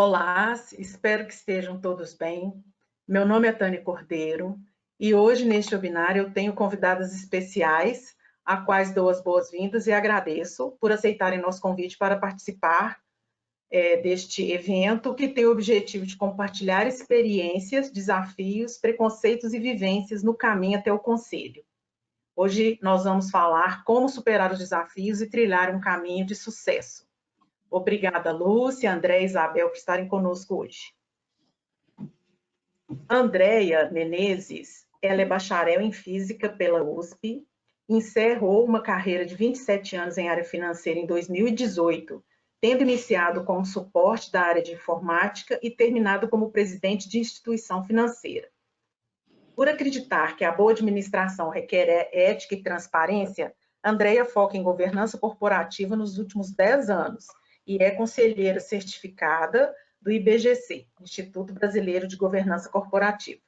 Olá, espero que estejam todos bem. Meu nome é Tânia Cordeiro e hoje neste webinar eu tenho convidadas especiais, a quais dou as boas-vindas e agradeço por aceitarem nosso convite para participar deste evento que tem o objetivo de compartilhar experiências, desafios, preconceitos e vivências no caminho até o Conselho. Hoje nós vamos falar como superar os desafios e trilhar um caminho de sucesso. Obrigada, Lúcia, André e Isabel, por estarem conosco hoje. Andréia Menezes, ela é bacharel em Física pela USP, encerrou uma carreira de 27 anos em área financeira em 2018, tendo iniciado como suporte da área de informática e terminado como presidente de instituição financeira. Por acreditar que a boa administração requer ética e transparência, Andréia foca em governança corporativa nos últimos 10 anos, e é conselheira certificada do IBGC, Instituto Brasileiro de Governança Corporativa,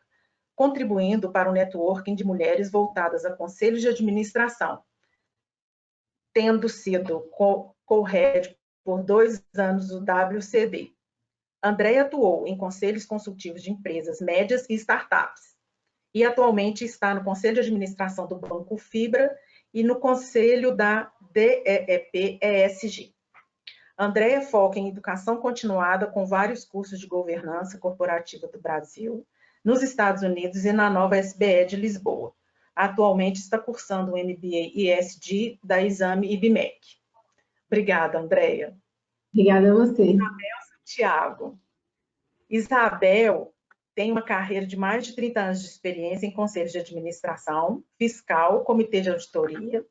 contribuindo para o networking de mulheres voltadas a conselhos de administração, tendo sido co-head por 2 anos do WCD. Andréia atuou em conselhos consultivos de empresas médias e startups, e atualmente está no Conselho de Administração do Banco Fibra e no Conselho da DEP-ESG. Andréia foca em educação continuada com vários cursos de governança corporativa do Brasil, nos Estados Unidos e na nova SBE de Lisboa. Atualmente está cursando o MBA ESG da Exame IBMEC. Obrigada, Andréia. Obrigada a você. Isabel Santiago. Isabel tem uma carreira de mais de 30 anos de experiência em conselhos de administração, fiscal, comitê de auditoria,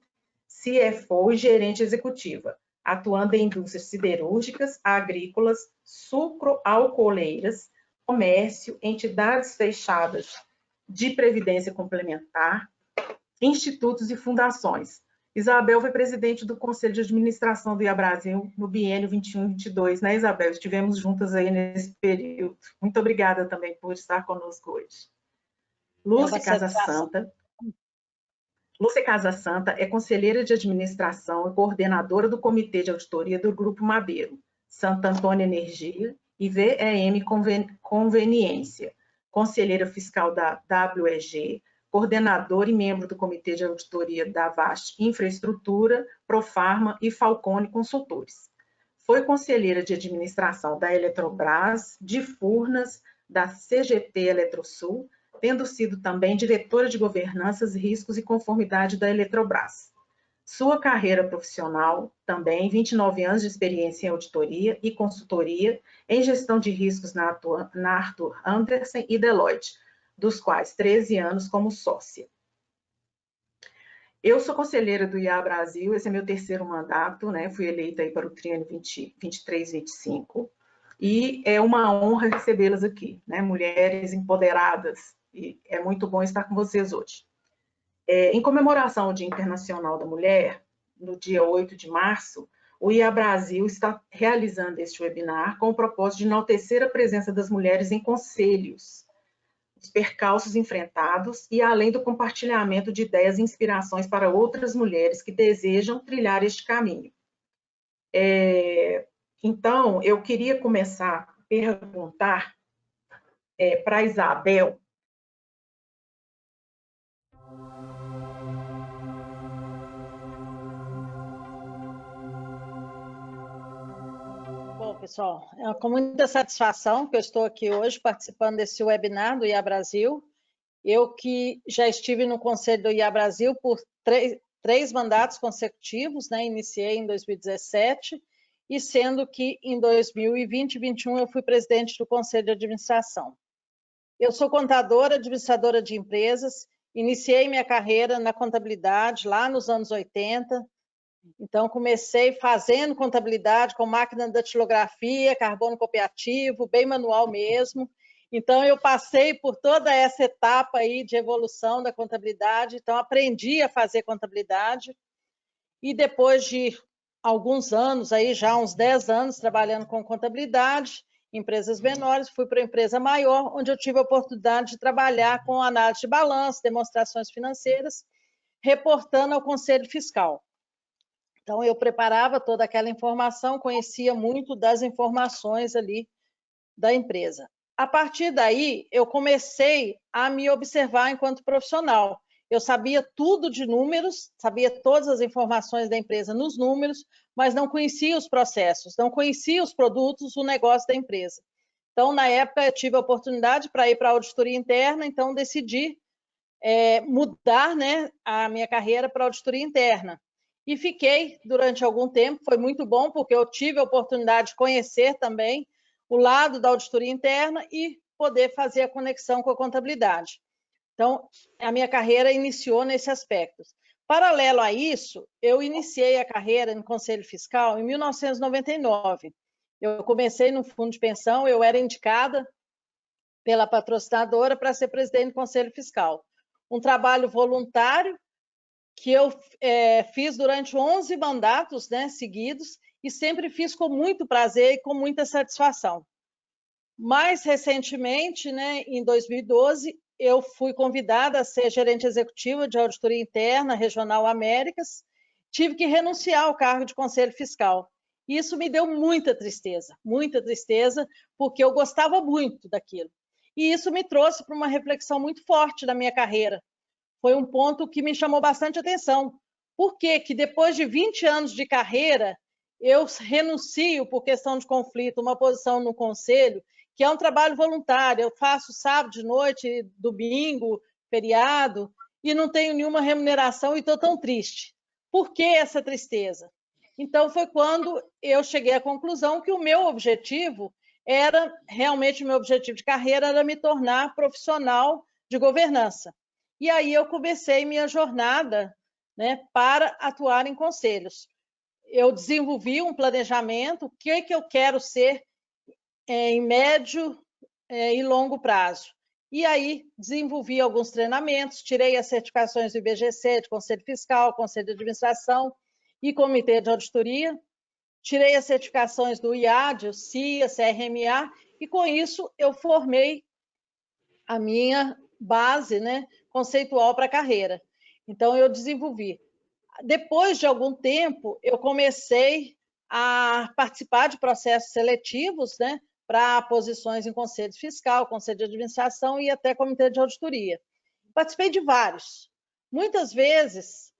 CFO e gerente executiva, atuando em indústrias siderúrgicas, agrícolas, sucroalcooleiras, comércio, entidades fechadas de previdência complementar, institutos e fundações. Isabel foi presidente do Conselho de Administração do IA Brasil no biênio 21-22, né, Isabel? Estivemos juntas aí nesse período. Muito obrigada também por estar conosco hoje. Lúcia Casasanta. Lúcia Casasanta é conselheira de administração e coordenadora do Comitê de Auditoria do Grupo Madeiro, Santo Antônio Energia e VEM Conveniência, conselheira fiscal da WEG, coordenadora e membro do Comitê de Auditoria da Vast Infraestrutura, Profarma e Falcone Consultores. Foi conselheira de administração da Eletrobras, de Furnas, da CGT Eletrosul, tendo sido também diretora de governanças, riscos e conformidade da Eletrobras. Sua carreira profissional, também 29 anos de experiência em auditoria e consultoria em gestão de riscos na Arthur Andersen e Deloitte, dos quais 13 anos como sócia. Eu sou conselheira do IA Brasil, esse é meu terceiro mandato, né? Fui eleita aí para o triênio 23-25, e é uma honra recebê-las aqui, né? Mulheres empoderadas, e é muito bom estar com vocês hoje. Em comemoração ao Dia Internacional da Mulher, no dia 8 de março, o IA Brasil está realizando este webinar com o propósito de enaltecer a presença das mulheres em conselhos, os percalços enfrentados e além do compartilhamento de ideias e inspirações para outras mulheres que desejam trilhar este caminho. Então, eu queria começar a perguntar para a Isabel. Bom, pessoal, é com muita satisfação que eu estou aqui hoje participando desse webinar do IA Brasil. Eu que já estive no Conselho do IA Brasil por três mandatos consecutivos, né? Iniciei em 2017, e sendo que em 2020 e 2021 eu fui presidente do Conselho de Administração. Eu sou contadora, administradora de empresas, iniciei minha carreira na contabilidade lá nos anos 80, então comecei fazendo contabilidade com máquina de datilografia, carbono copiativo, bem manual mesmo. Então eu passei por toda essa etapa aí de evolução da contabilidade, então aprendi a fazer contabilidade, e depois de alguns anos, aí já uns 10 anos trabalhando com contabilidade, empresas menores, fui para uma empresa maior, onde eu tive a oportunidade de trabalhar com análise de balanço, demonstrações financeiras, reportando ao Conselho Fiscal. Então, eu preparava toda aquela informação, conhecia muito das informações ali da empresa. A partir daí, eu comecei a me observar enquanto profissional. Eu sabia tudo de números, sabia todas as informações da empresa nos números, mas não conhecia os processos, não conhecia os produtos, o negócio da empresa. Então, na época, eu tive a oportunidade para ir para a auditoria interna, então decidi mudar, né, a minha carreira para a auditoria interna. E fiquei durante algum tempo, foi muito bom, porque eu tive a oportunidade de conhecer também o lado da auditoria interna e poder fazer a conexão com a contabilidade. Então, a minha carreira iniciou nesse aspecto. Paralelo a isso, eu iniciei a carreira no Conselho Fiscal em 1999. Eu comecei no fundo de pensão, eu era indicada pela patrocinadora para ser presidente do Conselho Fiscal. Um trabalho voluntário que eu fiz durante 11 mandatos, né, seguidos, e sempre fiz com muito prazer e com muita satisfação. Mais recentemente, né, em 2012, eu fui convidada a ser gerente executiva de auditoria interna regional Américas. Tive que renunciar ao cargo de conselho fiscal. Isso me deu muita tristeza, porque eu gostava muito daquilo. E isso me trouxe para uma reflexão muito forte da minha carreira. Foi um ponto que me chamou bastante atenção. Por que depois de 20 anos de carreira, eu renuncio por questão de conflito, uma posição no conselho, que é um trabalho voluntário, eu faço sábado de noite, domingo, feriado, e não tenho nenhuma remuneração e estou tão triste. Por que essa tristeza? Então, foi quando eu cheguei à conclusão que o meu objetivo era, realmente o meu objetivo de carreira era me tornar profissional de governança. E aí eu comecei minha jornada, né, para atuar em conselhos. Eu desenvolvi um planejamento, o que eu quero ser em médio e longo prazo. E aí desenvolvi alguns treinamentos, tirei as certificações do IBGC, de Conselho Fiscal, Conselho de Administração e Comitê de Auditoria. Tirei as certificações do IAD, o CIA, CRMA, e com isso eu formei a minha base, né, conceitual para a carreira. Então, eu desenvolvi. Depois de algum tempo, eu comecei a participar de processos seletivos, né, para posições em conselho fiscal, conselho de administração e até comitê de auditoria. Participei de vários. Muitas vezes,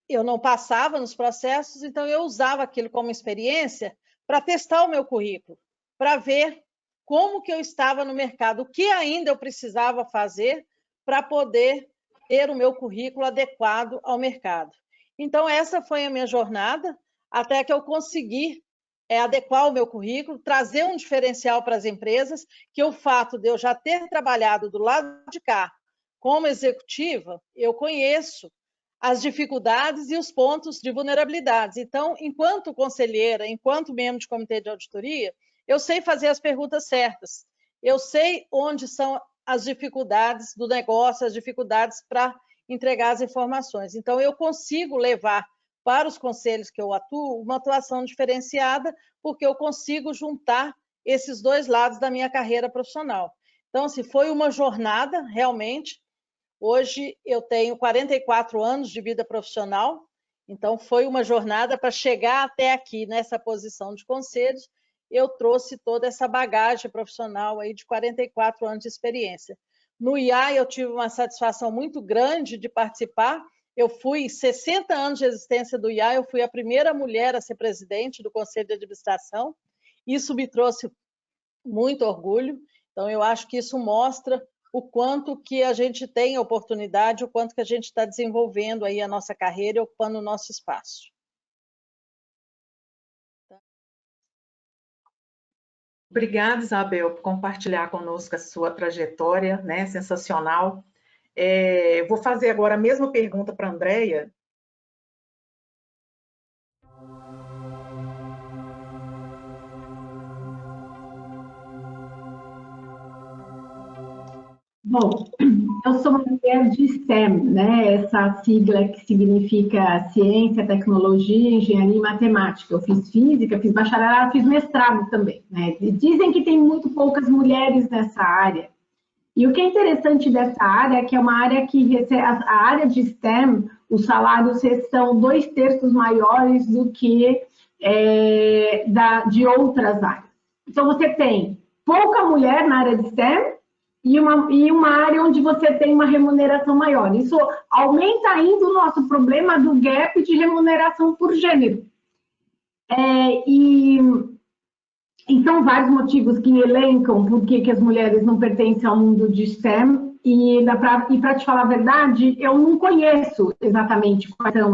eu não passava nos processos, então eu usava aquilo como experiência para testar o meu currículo, para ver como que eu estava no mercado, o que ainda eu precisava fazer para poder ter o meu currículo adequado ao mercado. Então, essa foi a minha jornada, até que eu consegui adequar o meu currículo, trazer um diferencial para as empresas, que o fato de eu já ter trabalhado do lado de cá como executiva, eu conheço as dificuldades e os pontos de vulnerabilidades. Então, enquanto conselheira, enquanto membro de comitê de auditoria, eu sei fazer as perguntas certas. Eu sei onde são as dificuldades do negócio, as dificuldades para entregar as informações. Então, eu consigo levar para os conselhos que eu atuo uma atuação diferenciada, porque eu consigo juntar esses dois lados da minha carreira profissional. Então, se foi uma jornada, realmente. Hoje eu tenho 44 anos de vida profissional, então foi uma jornada para chegar até aqui, nessa posição de conselhos. Eu trouxe toda essa bagagem profissional aí de 44 anos de experiência. No IA eu tive uma satisfação muito grande de participar. Eu fui 60 anos de existência do IA, eu fui a primeira mulher a ser presidente do Conselho de Administração. Isso me trouxe muito orgulho. Então eu acho que isso mostra o quanto que a gente tem oportunidade, o quanto que a gente está desenvolvendo aí a nossa carreira e ocupando o nosso espaço. Obrigada, Isabel, por compartilhar conosco a sua trajetória, né? Sensacional. Vou fazer agora a mesma pergunta para a Andréia. Bom, eu sou uma mulher de STEM, né? Essa sigla que significa Ciência, Tecnologia, Engenharia e Matemática. Eu fiz Física, fiz bacharelado, fiz mestrado também, né? E dizem que tem muito poucas mulheres nessa área. E o que é interessante dessa área é que é uma área que, a área de STEM, os salários são 2/3 maiores do que de outras áreas. Então, você tem pouca mulher na área de STEM e uma área onde você tem uma remuneração maior. Isso aumenta ainda o nosso problema do gap de remuneração por gênero. E são vários motivos que elencam por que as mulheres não pertencem ao mundo de STEM. E para te falar a verdade, eu não conheço exatamente quais são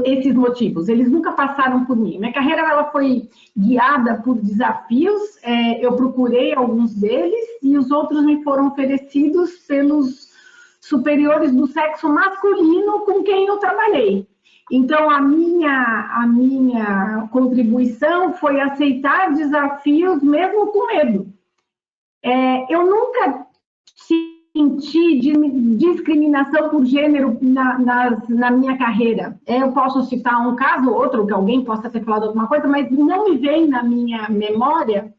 esses motivos. Eles nunca passaram por mim. Minha carreira ela foi guiada por desafios. Eu procurei alguns deles e os outros me foram oferecidos pelos superiores do sexo masculino com quem eu trabalhei. Então, a minha contribuição foi aceitar desafios mesmo com medo. Eu nunca senti discriminação por gênero na minha carreira. Eu posso citar um caso ou outro, que alguém possa ter falado alguma coisa, mas não me vem na minha memória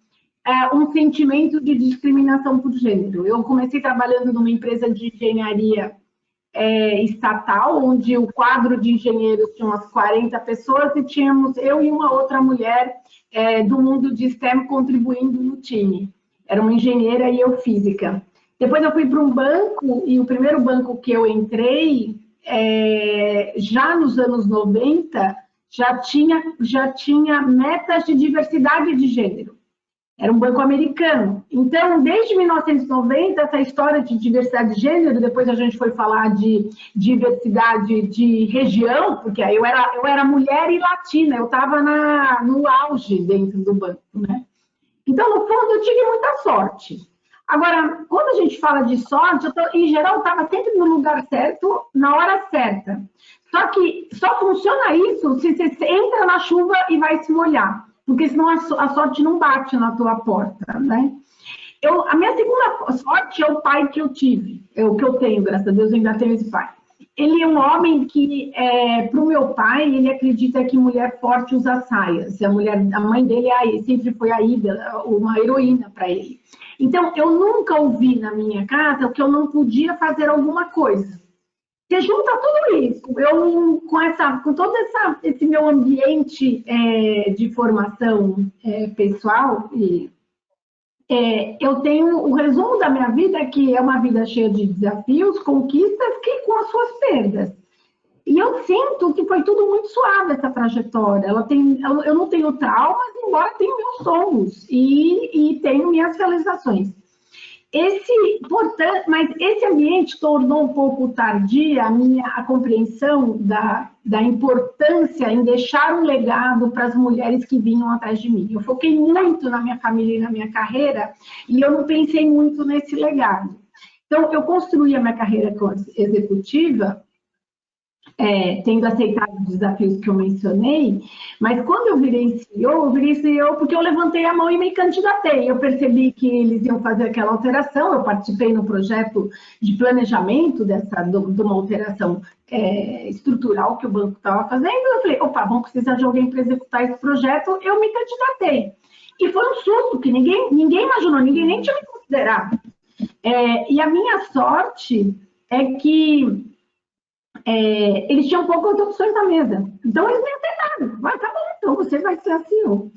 um sentimento de discriminação por gênero. Eu comecei trabalhando numa empresa de engenharia estatal, onde o quadro de engenheiros tinha umas 40 pessoas e tínhamos eu e uma outra mulher do mundo de STEM contribuindo no time. Era uma engenheira e eu física. Depois eu fui para um banco, e o primeiro banco que eu entrei, já nos anos 90, já tinha metas de diversidade de gênero. Era um banco americano. Então, desde 1990, essa história de diversidade de gênero, depois a gente foi falar de diversidade de região, porque aí eu era mulher e latina, eu estava no auge dentro do banco, né? Então, no fundo, eu tive muita sorte. Agora, quando a gente fala de sorte, em geral, eu estava sempre no lugar certo, na hora certa. Só que só funciona isso se você entra na chuva e vai se molhar, porque senão a sorte não bate na tua porta, né? A minha segunda sorte é o pai que eu tive, o que eu tenho, graças a Deus, eu ainda tenho esse pai. Ele é um homem que, para o meu pai, ele acredita que mulher forte usa saias. A mãe dele sempre foi a Ida, uma heroína para ele. Então, eu nunca ouvi na minha casa que eu não podia fazer alguma coisa. Você junta tudo isso, com todo esse meu ambiente de formação pessoal, eu tenho o resumo da minha vida, que é uma vida cheia de desafios, conquistas, que com as suas perdas. E eu sinto que foi tudo muito suave essa trajetória. Eu não tenho traumas, embora tenha meus sonhos e tenho minhas realizações. Mas esse ambiente tornou um pouco tardia a compreensão da importância em deixar um legado para as mulheres que vinham atrás de mim. Eu foquei muito na minha família e na minha carreira e eu não pensei muito nesse legado. Então, eu construí a minha carreira executiva tendo aceitado os desafios que eu mencionei, mas quando eu virei CEO porque eu levantei a mão e me candidatei. Eu percebi que eles iam fazer aquela alteração, eu participei no projeto de planejamento de uma alteração estrutural que o banco estava fazendo. Eu falei, opa, vamos precisar de alguém para executar esse projeto, eu me candidatei. E foi um susto, que ninguém imaginou, ninguém nem tinha me considerado. E a minha sorte é que eles tinham poucas opções na mesa. Então, eles me aceitaram. Vai, tá bom, então você vai ser a CEO.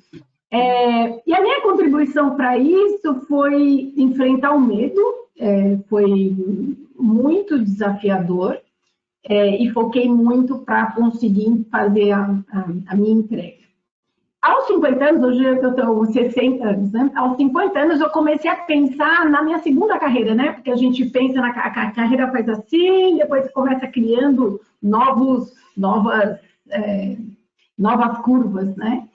E a minha contribuição para isso foi enfrentar o medo, foi muito desafiador, e foquei muito para conseguir fazer a minha entrega. Aos 50 anos, hoje eu tenho 60 anos, né? Aos 50 anos eu comecei a pensar na minha segunda carreira, né? Porque a gente pensa na carreira faz assim, depois começa criando novas curvas, né?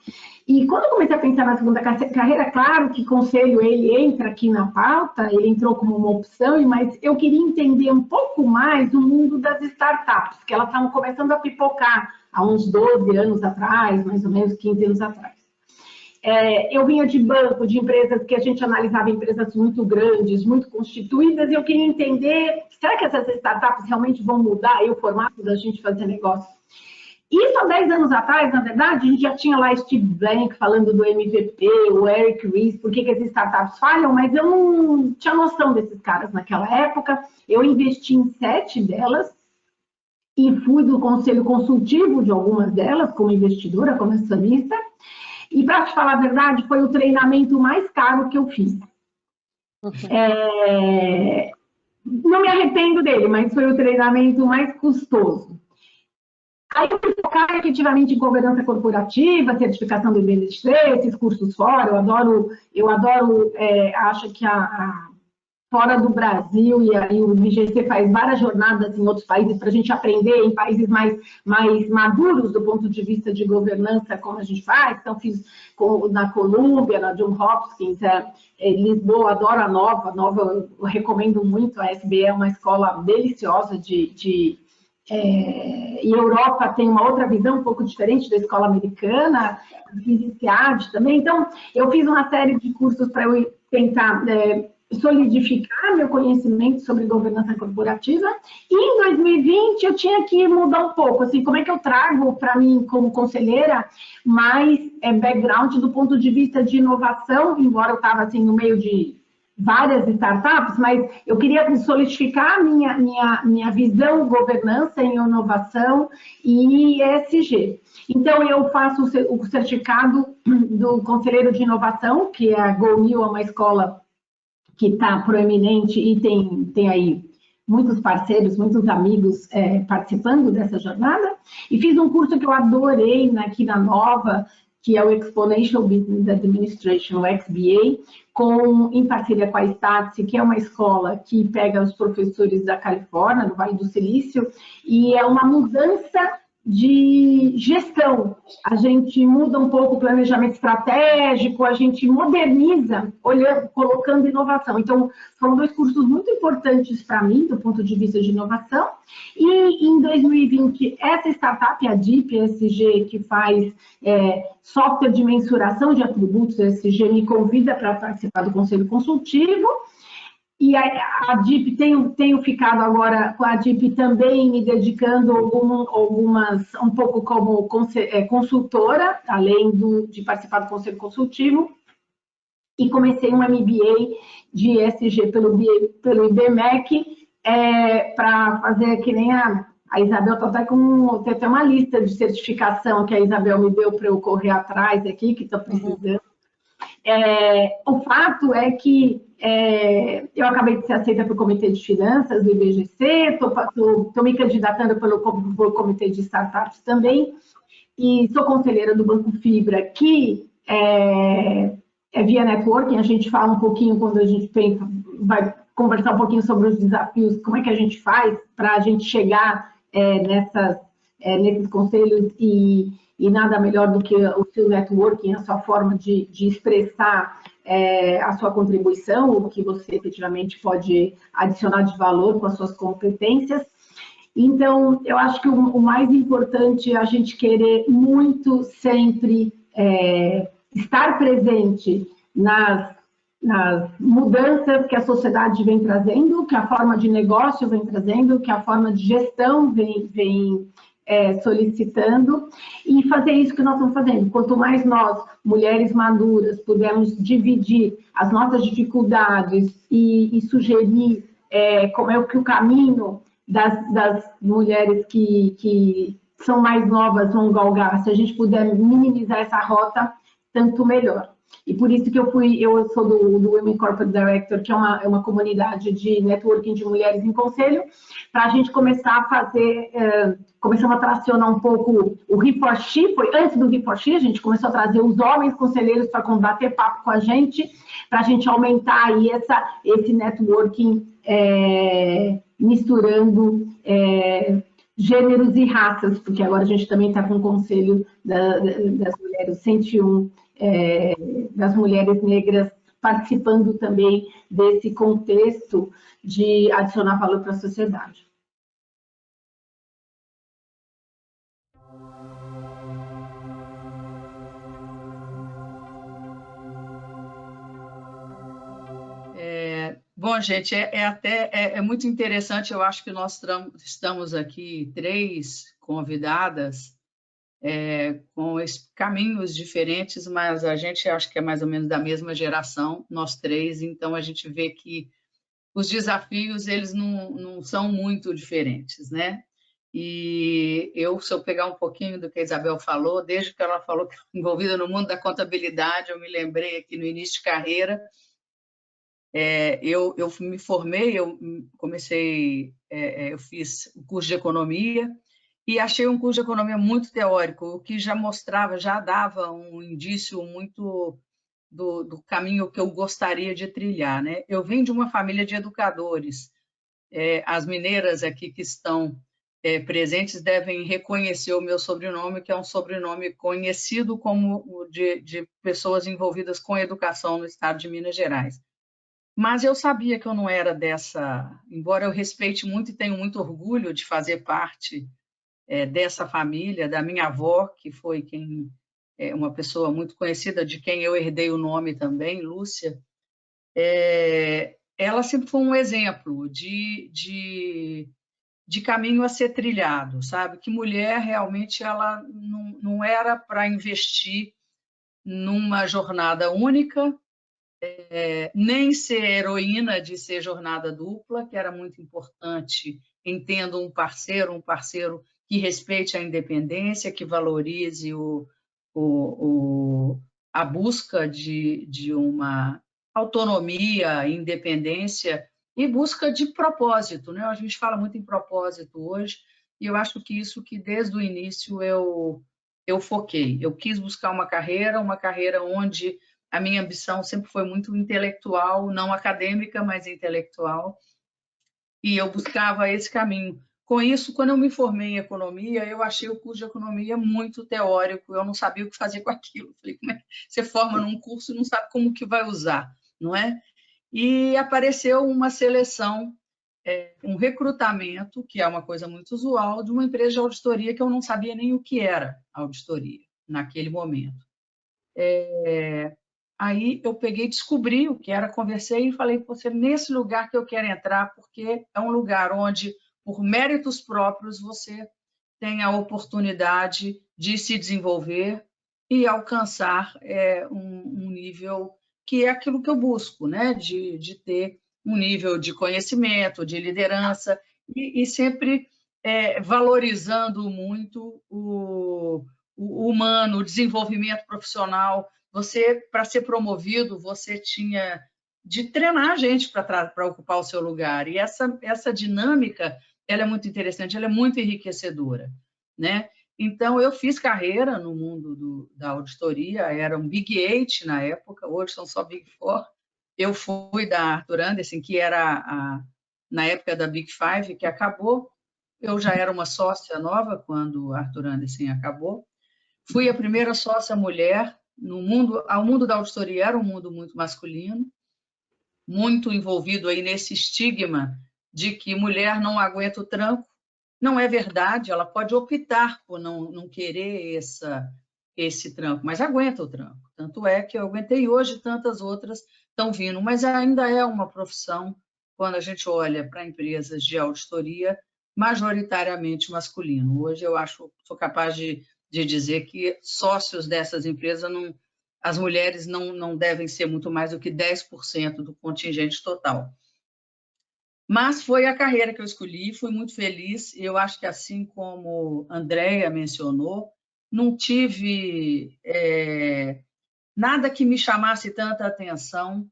E quando eu comecei a pensar na segunda carreira, claro que conselho ele entra aqui na pauta, ele entrou como uma opção, mas eu queria entender um pouco mais o mundo das startups, que elas estavam começando a pipocar há uns 12 anos atrás, mais ou menos 15 anos atrás. Eu vinha de banco, de empresas que a gente analisava empresas muito grandes, muito constituídas, e eu queria entender, será que essas startups realmente vão mudar aí o formato da gente fazer negócio? Isso há 10 anos atrás, na verdade, a gente já tinha lá Steve Blank falando do MVP, o Eric Ries, por que as startups falham, mas eu não tinha noção desses caras naquela época. Eu investi em 7 delas e fui do conselho consultivo de algumas delas, como investidora, como acionista. E, para te falar a verdade, foi o treinamento mais caro que eu fiz. Não me arrependo dele, mas foi o treinamento mais custoso. Aí eu fui focar efetivamente em governança corporativa, certificação do IBGC, esses cursos fora. Eu adoro, acho que fora do Brasil, e aí o IBGC faz várias jornadas em outros países para a gente aprender em países mais maduros do ponto de vista de governança, como a gente faz. Então, fiz na Colômbia, na Johns Hopkins, Lisboa, adoro a Nova, eu recomendo muito, a SBE é uma escola deliciosa e Europa tem uma outra visão um pouco diferente da escola americana, fiz INSEAD também. Então, eu fiz uma série de cursos para eu tentar solidificar meu conhecimento sobre governança corporativa. E em 2020 eu tinha que mudar um pouco, assim, como é que eu trago para mim como conselheira mais background do ponto de vista de inovação, embora eu estava assim no meio de várias startups, mas eu queria solidificar a minha visão governança em inovação e ESG. Então, eu faço o certificado do Conselheiro de Inovação, que é a GoNew, é uma escola que está proeminente e tem aí muitos parceiros, muitos amigos participando dessa jornada. E fiz um curso que eu adorei aqui na Nova, que é o Exponential Business Administration, o XBA, em parceria com a Statse, que é uma escola que pega os professores da Califórnia, do Vale do Silício, e é uma mudança de gestão. A gente muda um pouco o planejamento estratégico, a gente moderniza, colocando inovação. Então, foram dois cursos muito importantes para mim, do ponto de vista de inovação. E em 2020, essa startup, a DIP ESG, que faz software de mensuração de atributos ESG, me convida para participar do Conselho Consultivo. E a DIP, tenho ficado agora com a DIP também me dedicando um pouco como consultora, além de participar do Conselho Consultivo, e comecei um MBA de ESG pelo IBMEC, para fazer que nem a Isabel está até tem até uma lista de certificação que a Isabel me deu para eu correr atrás aqui, que estou precisando. O fato é que eu acabei de ser aceita para o Comitê de Finanças do IBGC, estou me candidatando pelo Comitê de Startups também, e sou conselheira do Banco Fibra, que é via networking. A gente fala um pouquinho quando a gente vai conversar um pouquinho sobre os desafios, como é que a gente faz para a gente chegar nesses conselhos e nada melhor do que o seu networking, a sua forma de expressar a sua contribuição, o que você efetivamente pode adicionar de valor com as suas competências. Então, eu acho que o mais importante é a gente querer muito sempre estar presente nas mudanças que a sociedade vem trazendo, que a forma de negócio vem trazendo, que a forma de gestão vem solicitando, e fazer isso que nós estamos fazendo. Quanto mais nós, mulheres maduras, pudermos dividir as nossas dificuldades e sugerir como é que o caminho das mulheres que são mais novas vão galgar, se a gente puder minimizar essa rota, tanto melhor. E por isso que eu sou do Women Corporate Director, que é uma comunidade de networking de mulheres em conselho, para a gente começar a fazer, começamos a tracionar um pouco o He4She, foi antes do He4She, a gente começou a trazer os homens conselheiros para bater papo com a gente, para a gente aumentar aí esse networking misturando gêneros e raças, porque agora a gente também está com o conselho das mulheres 101, das mulheres negras participando também desse contexto de adicionar valor para a sociedade. Bom, gente, é muito interessante. Eu acho que nós estamos aqui 3 convidadas com caminhos diferentes, mas a gente acho que é mais ou menos da mesma geração, nós 3, então a gente vê que os desafios eles não são muito diferentes, né? E se eu pegar um pouquinho do que a Isabel falou, desde que ela falou que envolvida no mundo da contabilidade, eu me lembrei aqui no início de carreira, eu me formei, eu fiz o curso de economia e achei um curso de economia muito teórico, o que já mostrava, já dava um indício muito do caminho que eu gostaria de trilhar, né? Eu venho de uma família de educadores. As mineiras aqui que estão presentes devem reconhecer o meu sobrenome, que é um sobrenome conhecido como de pessoas envolvidas com educação no estado de Minas Gerais. Mas eu sabia que eu não era dessa, embora eu respeite muito e tenho muito orgulho de fazer parte dessa família, da minha avó, que foi uma pessoa muito conhecida, de quem eu herdei o nome também, Lúcia. Ela sempre foi um exemplo de caminho a ser trilhado, sabe? Que mulher realmente ela não era para investir numa jornada única, nem ser heroína de ser jornada dupla, que era muito importante, entendo um parceiro que respeite a independência, que valorize a busca de uma autonomia, independência e busca de propósito, né? A gente fala muito em propósito hoje, e eu acho que isso que desde o início eu foquei. Eu quis buscar uma carreira onde a minha ambição sempre foi muito intelectual, não acadêmica, mas intelectual, e eu buscava esse caminho. Com isso, quando eu me formei em economia, eu achei o curso de economia muito teórico, eu não sabia o que fazer com aquilo. Falei, como é que você forma num curso e não sabe como que vai usar, não é? E apareceu uma seleção, um recrutamento, que é uma coisa muito usual, de uma empresa de auditoria que eu não sabia nem o que era auditoria naquele momento. Aí eu peguei, descobri o que era, conversei e falei, você nesse lugar que eu quero entrar, porque é um lugar onde, por méritos próprios, você tem a oportunidade de se desenvolver e alcançar um nível que é aquilo que eu busco, né? De ter um nível de conhecimento, de liderança e sempre valorizando muito o humano, o desenvolvimento profissional. Você, para ser promovido, você tinha de treinar a gente para ocupar o seu lugar. E essa dinâmica, ela é muito interessante, ela é muito enriquecedora, né? Então, eu fiz carreira no mundo da auditoria, era um Big 8 na época, hoje são só Big 4. Eu fui da Arthur Andersen, que era na época da Big 5, que acabou. Eu já era uma sócia nova quando o Arthur Andersen acabou. Fui a primeira sócia mulher no mundo. O mundo da auditoria era um mundo muito masculino, muito envolvido aí nesse estigma de que mulher não aguenta o tranco. Não é verdade, ela pode optar por não querer esse tranco, mas aguenta o tranco. Tanto é que eu aguentei, hoje tantas outras estão vindo, mas ainda é uma profissão, quando a gente olha para empresas de auditoria, majoritariamente masculino. Hoje eu sou capaz de dizer que sócios dessas empresas, as mulheres não devem ser muito mais do que 10% do contingente total. Mas foi a carreira que eu escolhi, fui muito feliz. Eu acho que, assim como a Andrea mencionou, não tive nada que me chamasse tanta atenção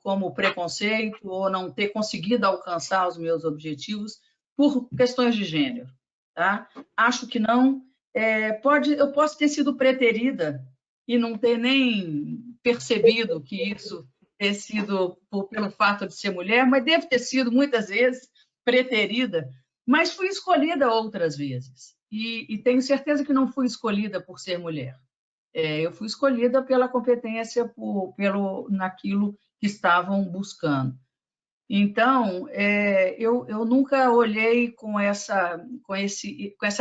como preconceito ou não ter conseguido alcançar os meus objetivos por questões de gênero. Tá? Acho que não. Eu posso ter sido preterida e não ter nem percebido que isso ter sido pelo fato de ser mulher, mas devo ter sido muitas vezes preterida, mas fui escolhida outras vezes. E tenho certeza que não fui escolhida por ser mulher. Eu fui escolhida pela competência, naquilo que estavam buscando. Então, eu nunca olhei com essa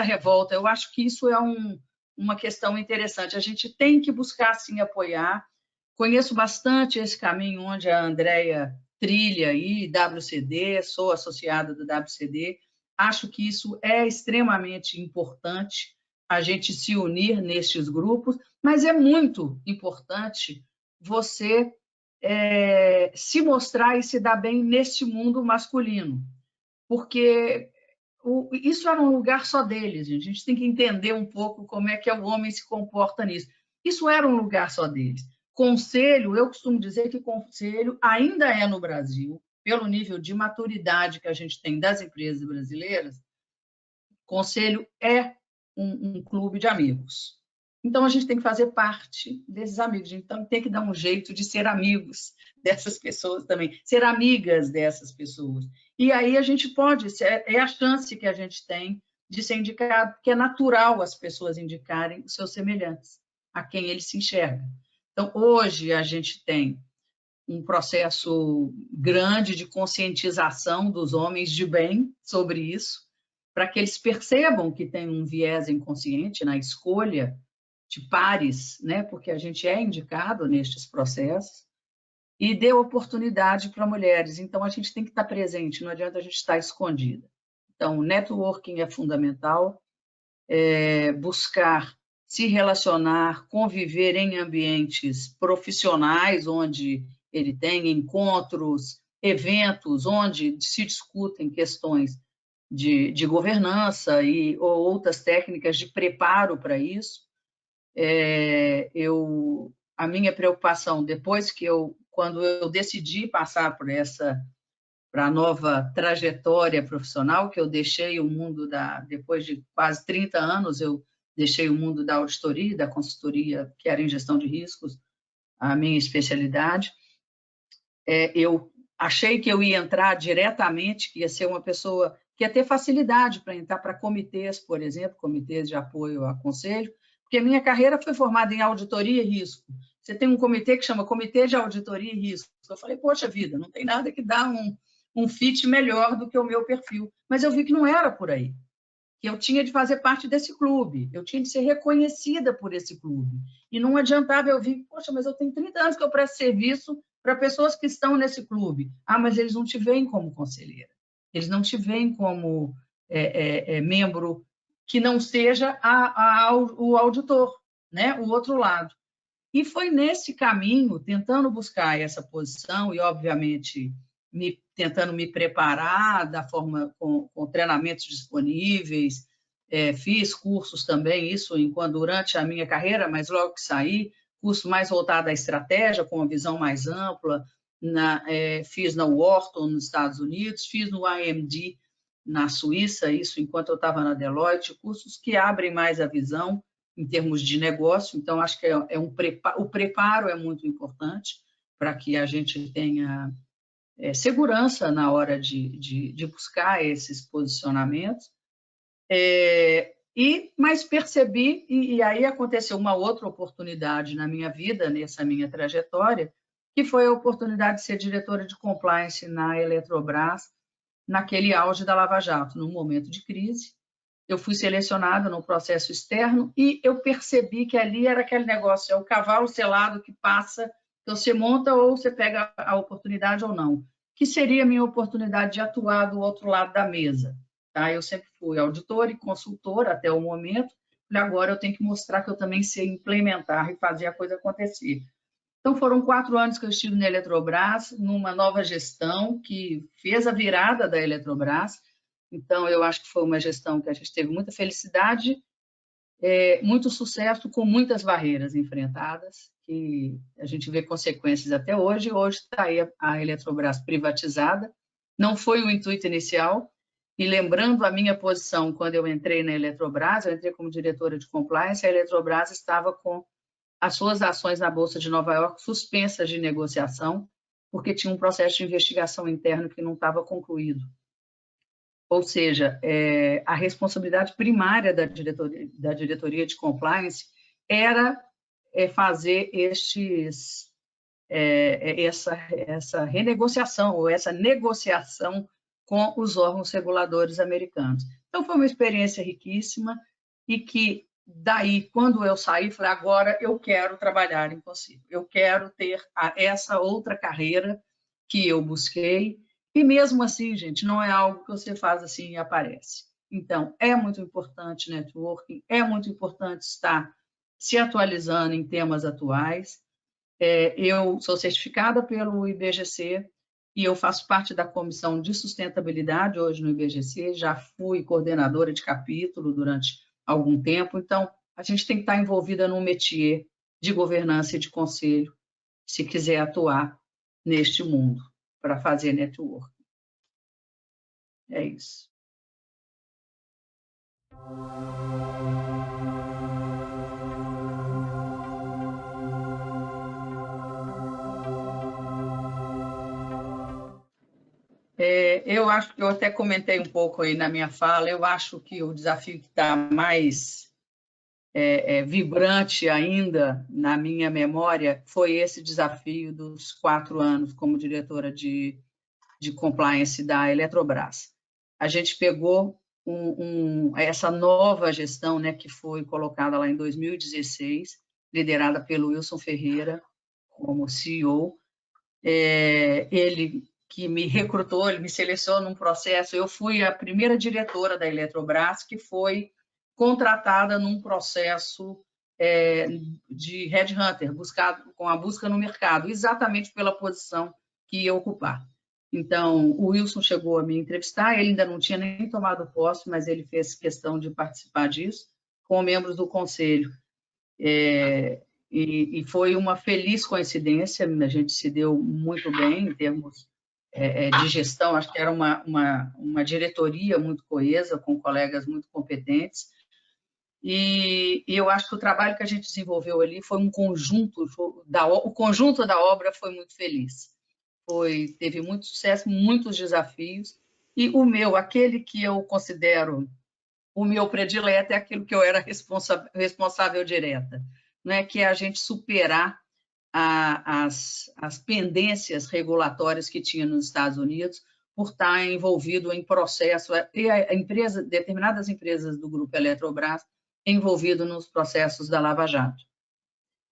revolta. Eu acho que isso é uma questão interessante. A gente tem que buscar, sim, apoiar. Conheço bastante esse caminho onde a Andrea trilha aí, WCD, sou associada do WCD. Acho que isso é extremamente importante, a gente se unir nestes grupos, mas é muito importante você se mostrar e se dar bem neste mundo masculino, porque isso era um lugar só deles, gente. A gente tem que entender um pouco como é que o homem se comporta nisso. Isso era um lugar só deles. Conselho, eu costumo dizer que conselho ainda é no Brasil, pelo nível de maturidade que a gente tem das empresas brasileiras, conselho é um clube de amigos. Então, a gente tem que fazer parte desses amigos. Então, tem que dar um jeito de ser amigos dessas pessoas também, ser amigas dessas pessoas. E aí a gente pode, é a chance que a gente tem de ser indicado, porque é natural as pessoas indicarem os seus semelhantes, a quem eles se enxergam. Então, hoje a gente tem um processo grande de conscientização dos homens de bem sobre isso, para que eles percebam que tem um viés inconsciente na escolha de pares, né? Porque a gente é indicado nestes processos, e dê oportunidade para mulheres. Então, a gente tem que estar presente, não adianta a gente estar escondida. Então, networking é fundamental, buscar se relacionar, conviver em ambientes profissionais, onde ele tem encontros, eventos, onde se discutem questões de governança ou outras técnicas de preparo para isso. A minha preocupação, quando eu decidi passar para a nova trajetória profissional, que eu deixei o mundo depois de quase 30 anos, eu deixei o mundo da auditoria, da consultoria, que era em gestão de riscos, a minha especialidade. Eu achei que eu ia entrar diretamente, que ia ser uma pessoa que ia ter facilidade para entrar para comitês, por exemplo, comitês de apoio a conselho, porque a minha carreira foi formada em auditoria e risco. Você tem um comitê que chama Comitê de Auditoria e Risco. Eu falei, poxa vida, não tem nada que dá um fit melhor do que o meu perfil. Mas eu vi que não era por aí. Que eu tinha de fazer parte desse clube, eu tinha de ser reconhecida por esse clube. E não adiantava eu vir, poxa, mas eu tenho 30 anos que eu presto serviço para pessoas que estão nesse clube. Ah, mas eles não te veem como conselheira. Eles não te veem como membro que não seja o auditor, né? O outro lado. E foi nesse caminho, tentando buscar essa posição e, obviamente, tentando me preparar da forma com treinamentos disponíveis, fiz cursos também, isso durante a minha carreira, mas logo que saí, curso mais voltado à estratégia, com uma visão mais ampla, fiz na Wharton, nos Estados Unidos, fiz no IMD, na Suíça, isso enquanto eu estava na Deloitte, cursos que abrem mais a visão em termos de negócio. Então, acho que o preparo é muito importante para que a gente tenha segurança na hora de buscar esses posicionamentos. Mas percebi, e aí aconteceu uma outra oportunidade na minha vida, nessa minha trajetória, que foi a oportunidade de ser diretora de compliance na Eletrobras, naquele auge da Lava Jato, num momento de crise. Eu fui selecionada no processo externo e eu percebi que ali era aquele negócio, é o cavalo selado que passa, que você monta ou você pega a oportunidade ou não, que seria a minha oportunidade de atuar do outro lado da mesa. Tá? Eu sempre fui auditora e consultora até o momento, e agora eu tenho que mostrar que eu também sei implementar e fazer a coisa acontecer. Então, foram 4 anos que eu estive na Eletrobras, numa nova gestão que fez a virada da Eletrobras. Então, eu acho que foi uma gestão que a gente teve muita felicidade, muito sucesso, com muitas barreiras enfrentadas, que a gente vê consequências até hoje. Hoje está aí a Eletrobras privatizada. Não foi o intuito inicial. E lembrando a minha posição, quando eu entrei na Eletrobras, eu entrei como diretora de compliance, a Eletrobras estava com as suas ações na Bolsa de Nova York suspensas de negociação, porque tinha um processo de investigação interno que não estava concluído. Ou seja, a responsabilidade primária da diretoria de compliance era fazer essa renegociação ou essa negociação com os órgãos reguladores americanos. Então, foi uma experiência riquíssima e que, daí, quando eu saí, falei, agora eu quero trabalhar em conselho, eu quero ter essa outra carreira que eu busquei. E mesmo assim, gente, não é algo que você faz assim e aparece. Então, é muito importante networking, é muito importante estar se atualizando em temas atuais. Eu sou certificada pelo IBGC, e eu faço parte da comissão de sustentabilidade hoje no IBGC, já fui coordenadora de capítulo durante algum tempo, então a gente tem que estar envolvida num métier de governança e de conselho, se quiser atuar neste mundo, para fazer network. É isso. Eu acho que eu até comentei um pouco aí na minha fala, eu acho que o desafio que está mais vibrante ainda na minha memória foi esse desafio dos 4 anos como diretora de compliance da Eletrobras. A gente pegou essa nova gestão, né, que foi colocada lá em 2016, liderada pelo Wilson Ferreira como CEO. Ele que me recrutou, ele me selecionou num processo. Eu fui a primeira diretora da Eletrobras que foi contratada num processo de headhunter, com a busca no mercado, exatamente pela posição que ia ocupar. Então, o Wilson chegou a me entrevistar, ele ainda não tinha nem tomado posse, mas ele fez questão de participar disso, com membros do conselho. E foi uma feliz coincidência, a gente se deu muito bem em termos de gestão, acho que era uma diretoria muito coesa, com colegas muito competentes, e eu acho que o trabalho que a gente desenvolveu ali foi um conjunto, o conjunto da obra foi muito feliz. Teve muito sucesso, muitos desafios, e aquele que eu considero o meu predileto é aquilo que eu era responsável direta, né? Que é a gente superar as pendências regulatórias que tinha nos Estados Unidos por estar envolvido em processo, e determinadas empresas do grupo Eletrobras envolvido nos processos da Lava Jato.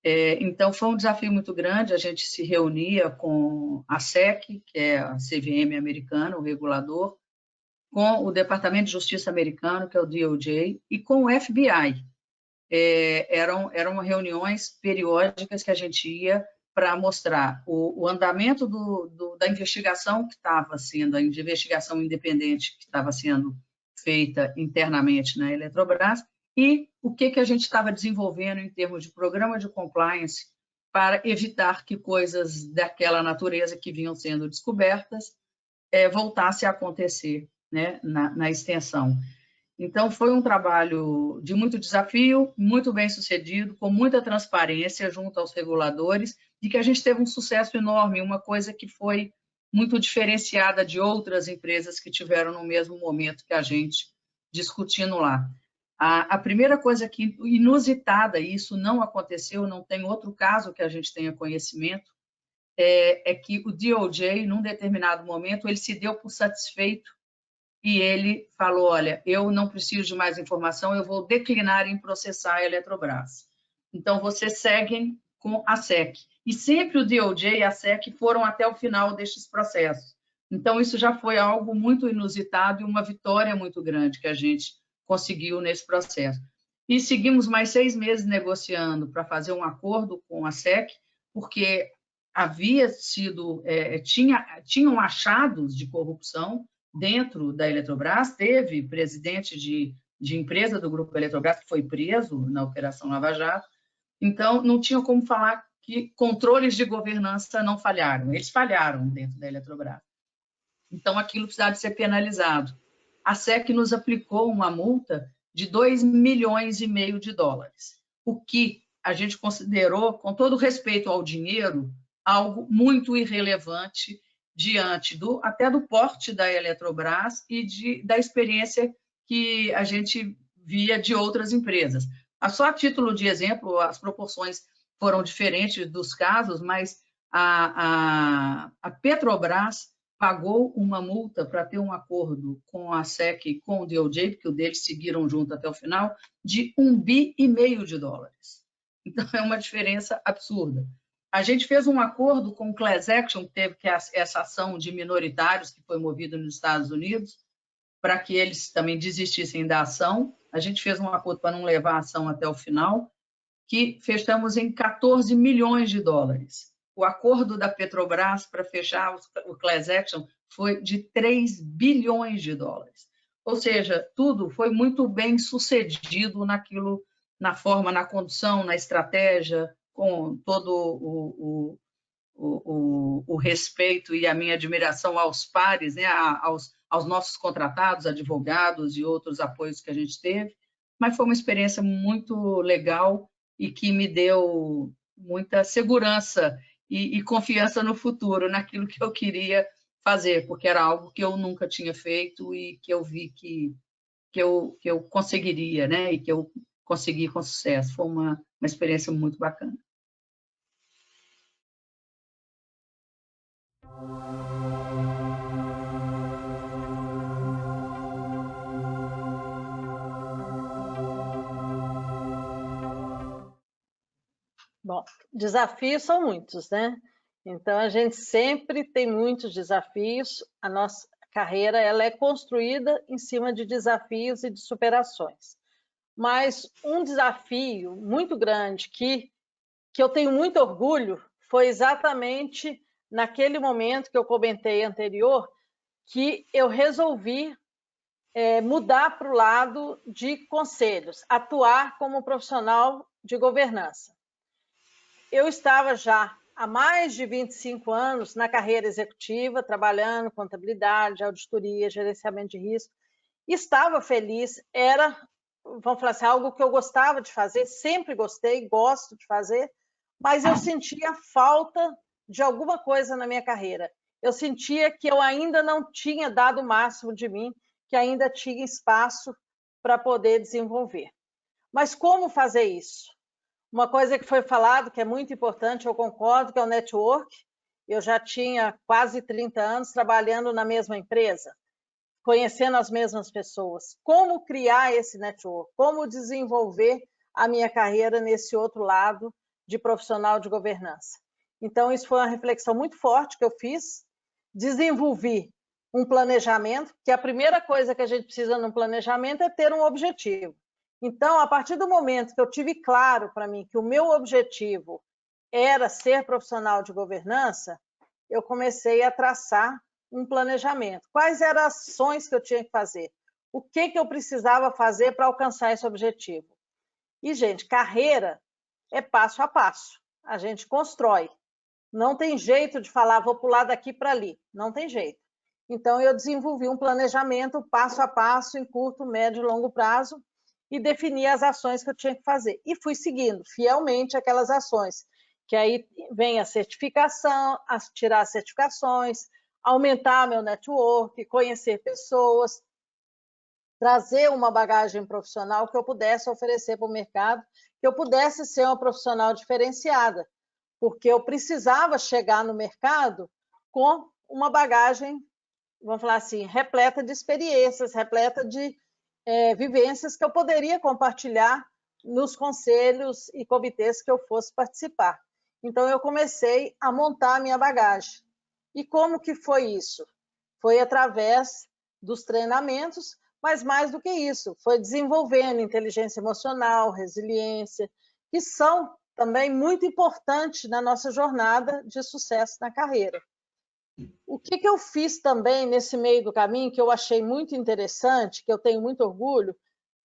Então, foi um desafio muito grande, a gente se reunia com a SEC, que é a CVM americana, o regulador, com o Departamento de Justiça americano, que é o DOJ, e com o FBI. Eram reuniões periódicas que a gente ia para mostrar o andamento da investigação que estava sendo, a investigação independente que estava sendo feita internamente na Eletrobras, e o que a gente estava desenvolvendo em termos de programa de compliance para evitar que coisas daquela natureza que vinham sendo descobertas voltassem a acontecer, né, na extensão. Então, foi um trabalho de muito desafio, muito bem sucedido, com muita transparência junto aos reguladores, e que a gente teve um sucesso enorme, uma coisa que foi muito diferenciada de outras empresas que tiveram no mesmo momento que a gente discutindo lá. A primeira coisa que inusitada, e isso não aconteceu, não tem outro caso que a gente tenha conhecimento, é que o DOJ, num determinado momento, ele se deu por satisfeito e ele falou, olha, eu não preciso de mais informação, eu vou declinar em processar a Eletrobras. Então, vocês seguem com a SEC. E sempre o DOJ e a SEC foram até o final destes processos. Então, isso já foi algo muito inusitado e uma vitória muito grande que a gente conseguiu nesse processo. E seguimos mais 6 meses negociando para fazer um acordo com a SEC, porque tinham achados de corrupção dentro da Eletrobras, teve presidente de empresa do grupo Eletrobras que foi preso na Operação Lava Jato, então não tinha como falar que controles de governança não falharam, eles falharam dentro da Eletrobras. Então aquilo precisava de ser penalizado. A SEC nos aplicou uma multa de $2,5 milhões, o que a gente considerou, com todo respeito ao dinheiro, algo muito irrelevante diante até do porte da Eletrobras e da experiência que a gente via de outras empresas. Só a título de exemplo, as proporções foram diferentes dos casos, mas a Petrobras pagou uma multa para ter um acordo com a SEC e com o DOJ, porque o deles seguiram junto até o final, de $1,5 bilhão. Então, é uma diferença absurda. A gente fez um acordo com o Class Action, que teve essa ação de minoritários que foi movida nos Estados Unidos, para que eles também desistissem da ação. A gente fez um acordo para não levar a ação até o final, que fechamos em $14 milhões. o acordo da Petrobras para fechar o class action foi de 3 bilhões de dólares. Ou seja, tudo foi muito bem sucedido naquilo, na forma, na condução, na estratégia, com todo o respeito e a minha admiração aos pares, né, aos nossos contratados, advogados e outros apoios que a gente teve, mas foi uma experiência muito legal e que me deu muita segurança e confiança no futuro, naquilo que eu queria fazer, porque era algo que eu nunca tinha feito e que eu vi que eu conseguiria, né, e que eu consegui com sucesso. Foi uma experiência muito bacana. Bom, desafios são muitos, né? Então, a gente sempre tem muitos desafios. A nossa carreira ela é construída em cima de desafios e de superações. Mas um desafio muito grande que eu tenho muito orgulho foi exatamente naquele momento que eu comentei anterior, que eu resolvi mudar para o lado de conselhos, atuar como profissional de governança. Eu estava já há mais de 25 anos na carreira executiva, trabalhando com contabilidade, auditoria, gerenciamento de risco. Estava feliz, era, vamos falar assim, algo que eu gostava de fazer, sempre gostei, gosto de fazer, mas eu sentia falta de alguma coisa na minha carreira. Eu sentia que eu ainda não tinha dado o máximo de mim, que ainda tinha espaço para poder desenvolver. Mas como fazer isso? Uma coisa que foi falado, que é muito importante, eu concordo, que é o network. Eu já tinha quase 30 anos trabalhando na mesma empresa, conhecendo as mesmas pessoas. Como criar esse network? Como desenvolver a minha carreira nesse outro lado de profissional de governança? Então, isso foi uma reflexão muito forte que eu fiz. Desenvolvi um planejamento, que a primeira coisa que a gente precisa num planejamento é ter um objetivo. Então, a partir do momento que eu tive claro para mim que o meu objetivo era ser profissional de governança, eu comecei a traçar um planejamento. Quais eram as ações que eu tinha que fazer? O que eu precisava fazer para alcançar esse objetivo? E, gente, carreira é passo a passo. A gente constrói. Não tem jeito de falar, vou pular daqui para ali. Não tem jeito. Então, eu desenvolvi um planejamento passo a passo, em curto, médio e longo prazo, e defini as ações que eu tinha que fazer. E fui seguindo fielmente aquelas ações, que aí vem a certificação, tirar as certificações, aumentar meu network, conhecer pessoas, trazer uma bagagem profissional que eu pudesse oferecer para o mercado, que eu pudesse ser uma profissional diferenciada, porque eu precisava chegar no mercado com uma bagagem, vamos falar assim, repleta de experiências, repleta de vivências que eu poderia compartilhar nos conselhos e comitês que eu fosse participar. Então, eu comecei a montar a minha bagagem. E como que foi isso? Foi através dos treinamentos, mas mais do que isso, foi desenvolvendo inteligência emocional, resiliência, que são também muito importantes na nossa jornada de sucesso na carreira. O que eu fiz também nesse meio do caminho, que eu achei muito interessante, que eu tenho muito orgulho,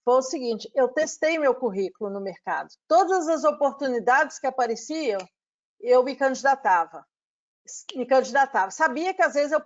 foi o seguinte: eu testei meu currículo no mercado. Todas as oportunidades que apareciam, eu me candidatava. Sabia que às vezes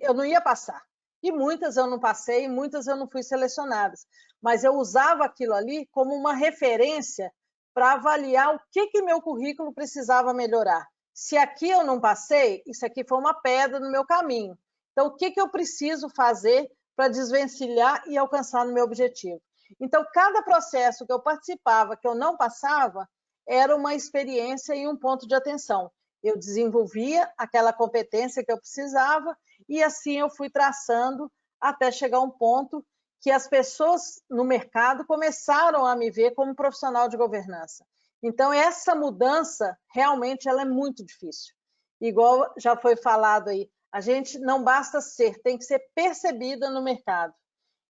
eu não ia passar. E muitas eu não passei, muitas eu não fui selecionadas. Mas eu usava aquilo ali como uma referência para avaliar o que meu currículo precisava melhorar. Se aqui eu não passei, isso aqui foi uma pedra no meu caminho. Então, o que eu preciso fazer para desvencilhar e alcançar o meu objetivo? Então, cada processo que eu participava, que eu não passava, era uma experiência e um ponto de atenção. Eu desenvolvia aquela competência que eu precisava e assim eu fui traçando até chegar a um ponto que as pessoas no mercado começaram a me ver como profissional de governança. Então, essa mudança, realmente, ela é muito difícil. Igual já foi falado aí, a gente não basta ser, tem que ser percebida no mercado.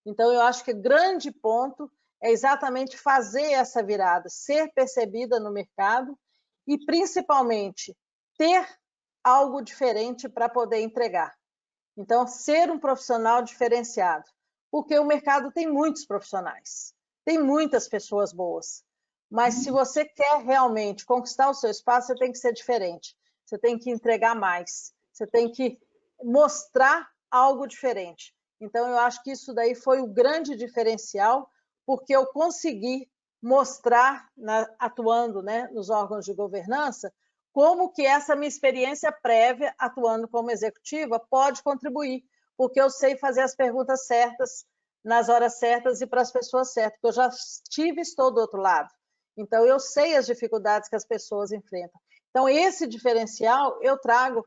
Então, eu acho que o grande ponto é exatamente fazer essa virada, ser percebida no mercado e, principalmente, ter algo diferente para poder entregar. Então, ser um profissional diferenciado, porque o mercado tem muitos profissionais, tem muitas pessoas boas, mas se você quer realmente conquistar o seu espaço, você tem que ser diferente, você tem que entregar mais, você tem que mostrar algo diferente. Então, eu acho que isso daí foi o grande diferencial, porque eu consegui mostrar, atuando, né, nos órgãos de governança, como que essa minha experiência prévia, atuando como executiva, pode contribuir, porque eu sei fazer as perguntas certas, nas horas certas e para as pessoas certas, porque eu já estou do outro lado. Então, eu sei as dificuldades que as pessoas enfrentam. Então, esse diferencial eu trago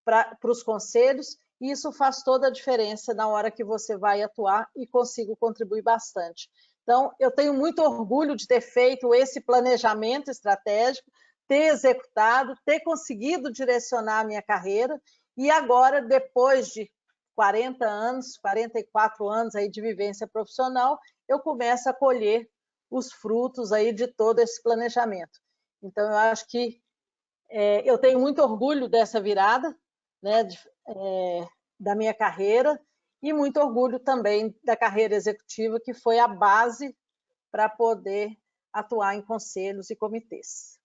para os conselhos, e isso faz toda a diferença na hora que você vai atuar e consigo contribuir bastante. Então, eu tenho muito orgulho de ter feito esse planejamento estratégico, ter executado, ter conseguido direcionar a minha carreira, e agora, depois de 40 anos, 44 anos aí de vivência profissional, eu começo a colher os frutos aí de todo esse planejamento. Então, eu acho que eu tenho muito orgulho dessa virada, né, da minha carreira, e muito orgulho também da carreira executiva, que foi a base para poder atuar em conselhos e comitês.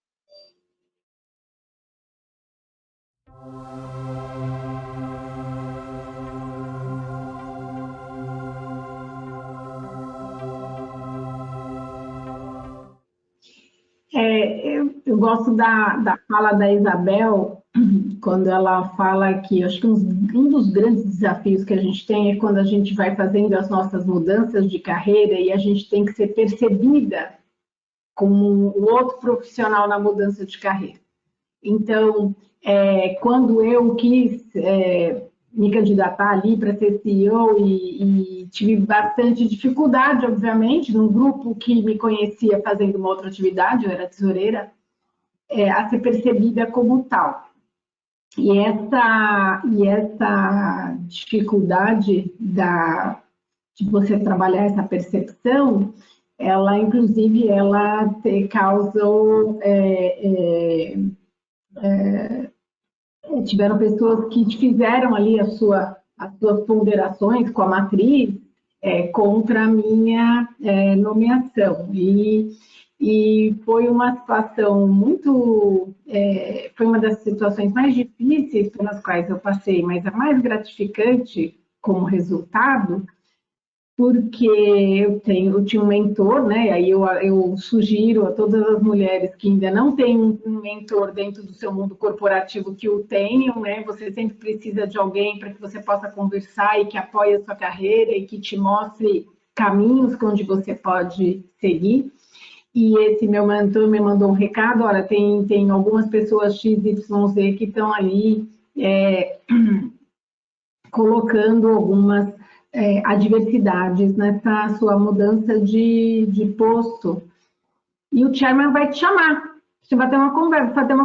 Eu gosto da fala da Isabel, quando ela fala que acho que um dos grandes desafios que a gente tem é quando a gente vai fazendo as nossas mudanças de carreira e a gente tem que ser percebida como um outro profissional na mudança de carreira. Então, quando eu quis me candidatar ali para ser CEO e tive bastante dificuldade, obviamente, num grupo que me conhecia fazendo uma outra atividade, eu era tesoureira, a ser percebida como tal. E essa dificuldade de você trabalhar essa percepção, ela, inclusive, ela causou... tiveram pessoas que fizeram ali as suas ponderações com a matriz contra a minha nomeação. E foi uma situação foi uma das situações mais difíceis pelas quais eu passei, mas a mais gratificante como resultado, porque eu tinha um mentor, né? E aí eu sugiro a todas as mulheres que ainda não têm um mentor dentro do seu mundo corporativo que o tenham, né? Você sempre precisa de alguém para que você possa conversar e que apoie a sua carreira e que te mostre caminhos onde você pode seguir. E esse meu mentor me mandou um recado: olha, tem algumas pessoas XYZ que estão ali colocando algumas adversidades nessa sua mudança de posto. E o chairman vai te chamar. Você vai ter uma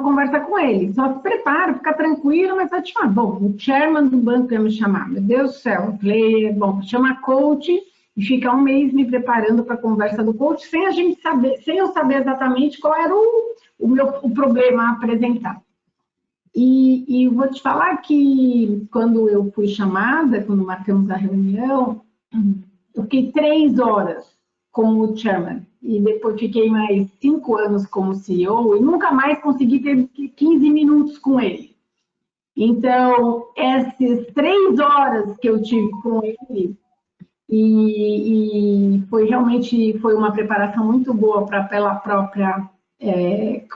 conversa com ele. Só se prepara, fica tranquilo, mas vai te chamar. Bom, o chairman do banco ia me chamar. Meu Deus do céu. Eu falei, bom, chama coach e fica um mês me preparando para a conversa do coach sem eu saber exatamente qual era o problema a apresentar. E vou te falar que quando eu fui chamada, quando marcamos a reunião, eu fiquei 3 horas como o chairman e depois fiquei mais 5 anos como CEO e nunca mais consegui ter 15 minutos com ele. Então, essas 3 horas que eu tive com ele e foi uma preparação muito boa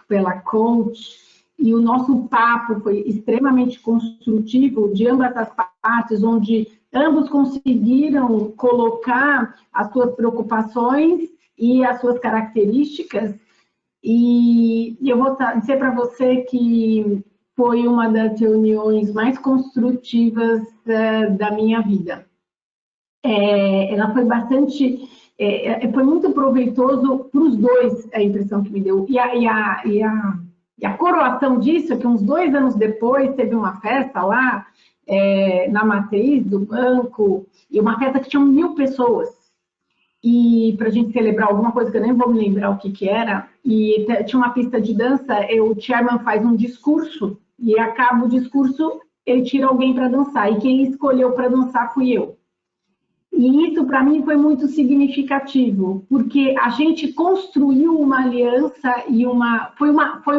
pela coach. E o nosso papo foi extremamente construtivo de ambas as partes, onde ambos conseguiram colocar as suas preocupações e as suas características. E eu vou dizer para você que foi uma das reuniões mais construtivas da minha vida. Ela foi bastante... foi muito proveitoso para os dois, a impressão que me deu. E a coroação disso é que uns 2 anos depois teve uma festa lá na matriz do banco, e uma festa que tinha 1000 pessoas. E para a gente celebrar alguma coisa que eu nem vou me lembrar o que era, e tinha uma pista de dança, o chairman faz um discurso E acaba o discurso, ele tira alguém para dançar. E quem escolheu para dançar fui eu. E isso, para mim, foi muito significativo, porque a gente construiu uma aliança e foi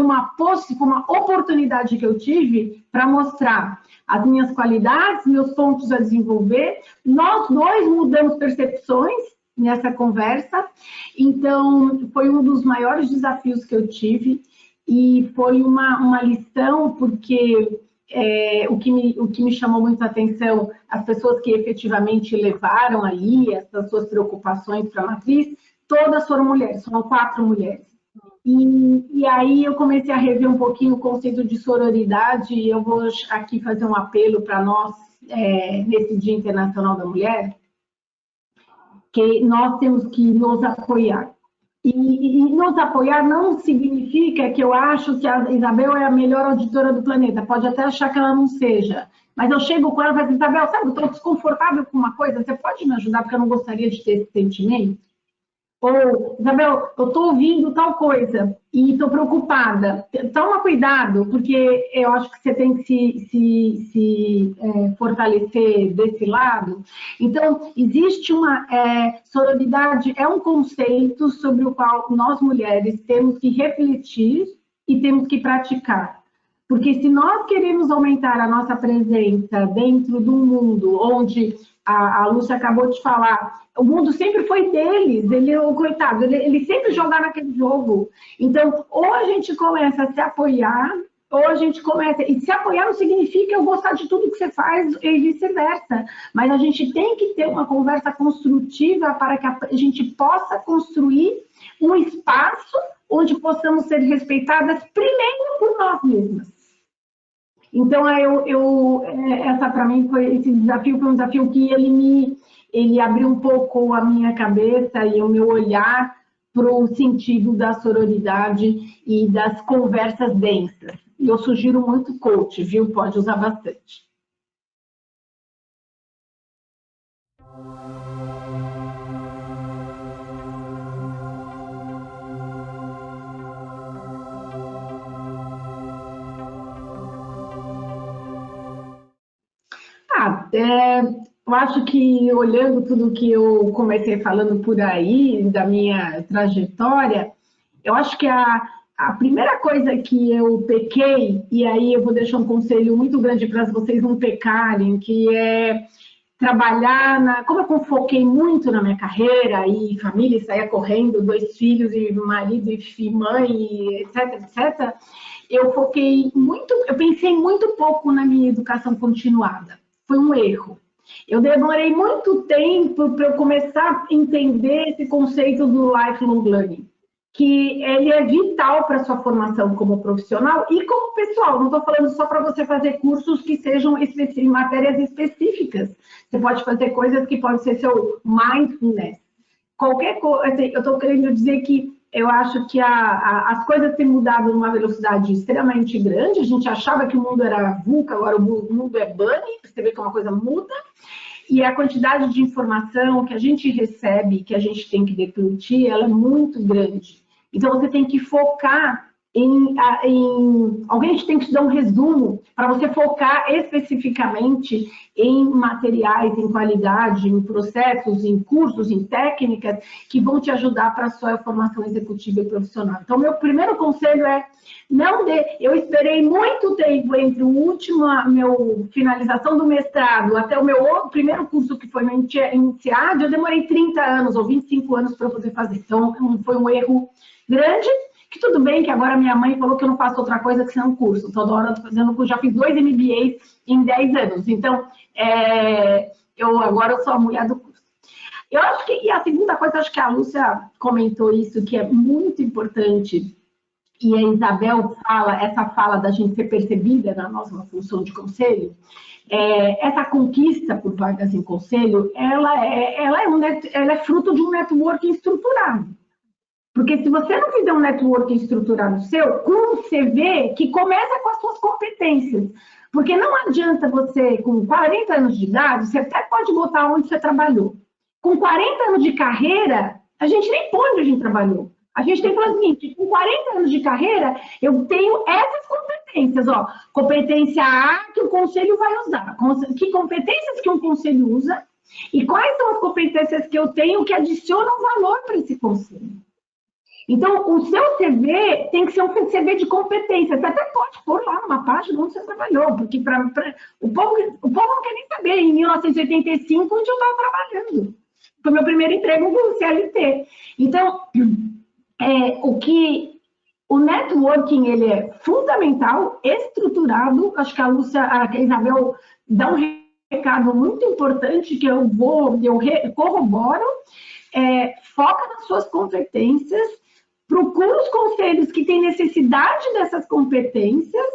uma oportunidade que eu tive para mostrar as minhas qualidades, meus pontos a desenvolver. Nós dois mudamos percepções nessa conversa, então foi um dos maiores desafios que eu tive e foi uma lição, porque o que me chamou muito a atenção, as pessoas que efetivamente levaram ali essas suas preocupações para a matriz, todas foram mulheres, foram 4 mulheres. E aí eu comecei a rever um pouquinho o conceito de sororidade, e eu vou aqui fazer um apelo para nós, nesse Dia Internacional da Mulher, que nós temos que nos apoiar. E nos apoiar não significa que eu acho que a Isabel é a melhor auditora do planeta. Pode até achar que ela não seja. Mas eu chego com ela e falo assim, Isabel, sabe, eu estou desconfortável com uma coisa, você pode me ajudar porque eu não gostaria de ter esse sentimento? Ou, Isabel, eu estou ouvindo tal coisa e estou preocupada. Toma cuidado, porque eu acho que você tem que se fortalecer desse lado. Então, existe uma sororidade, é um conceito sobre o qual nós mulheres temos que refletir e temos que praticar. Porque se nós queremos aumentar a nossa presença dentro de um mundo onde a Lúcia acabou de falar, o mundo sempre foi deles, coitado, ele sempre jogar naquele jogo. Então, ou a gente começa a se apoiar, ou a gente começa... E se apoiar não significa eu gostar de tudo que você faz e vice-versa. Mas a gente tem que ter uma conversa construtiva para que a gente possa construir um espaço onde possamos ser respeitadas primeiro por nós mesmas. Então, essa para mim esse desafio foi um desafio que ele abriu um pouco a minha cabeça e o meu olhar para o sentido da sororidade e das conversas densas. E eu sugiro muito coach, viu? Pode usar bastante. Eu acho que, olhando tudo que eu comecei falando por aí, da minha trajetória, eu acho que a primeira coisa que eu pequei, e aí eu vou deixar um conselho muito grande para vocês não pecarem, que é trabalhar como eu foquei muito na minha carreira, e família, e saía correndo, 2 filhos, e marido, e mãe, etc, etc, eu pensei muito pouco na minha educação continuada. Foi um erro. Eu demorei muito tempo para eu começar a entender esse conceito do lifelong learning, que ele é vital para a sua formação como profissional e como pessoal. Não estou falando só para você fazer cursos que sejam em matérias específicas. Você pode fazer coisas que podem ser seu mindfulness. Qualquer coisa, assim, eu estou querendo dizer que eu acho que as coisas têm mudado numa velocidade extremamente grande. A gente achava que o mundo era VUCA, agora o mundo é bunny, você vê que uma coisa muda. E a quantidade de informação que a gente recebe, que a gente tem que declutir, ela é muito grande. Então, você tem que focar alguém tem que te dar um resumo para você focar especificamente em materiais, em qualidade, em processos, em cursos, em técnicas que vão te ajudar para a sua formação executiva e profissional. Então, meu primeiro conselho é eu esperei muito tempo entre meu finalização do mestrado até o meu primeiro curso, que foi no INSEAD, eu demorei 30 anos ou 25 anos para poder fazer. Então, foi um erro grande. Que tudo bem que agora minha mãe falou que eu não faço outra coisa que ser um curso. Toda hora eu estou fazendo, já fiz 2 MBAs em 10 anos. Então, agora eu sou a mulher do curso. Eu acho que, e a segunda coisa, acho que a Lúcia comentou isso, que é muito importante, e a Isabel essa fala da gente ser percebida na nossa função de conselho, essa conquista por vagas em conselho, ela é fruto de um networking estruturado. Porque se você não fizer um networking estruturado seu, como você vê que começa com as suas competências. Porque não adianta você, com 40 anos de idade, você até pode botar onde você trabalhou. Com 40 anos de carreira, a gente nem põe onde a gente trabalhou. A gente tem que falar o seguinte, com 40 anos de carreira, eu tenho essas competências. competências, ó. Competência A que o conselho vai usar. Que competências que um conselho usa e quais são as competências que eu tenho que adicionam valor para esse conselho. Então, o seu CV tem que ser um CV de competência. Você até pode pôr lá numa página onde você trabalhou, porque o povo não quer nem saber em 1985 onde eu estava trabalhando. Foi meu primeiro emprego no CLT. Então, o networking ele é fundamental, estruturado. Acho que a Isabel dá um recado muito importante que eu corroboro. Foca nas suas competências, procura os conselhos que têm necessidade dessas competências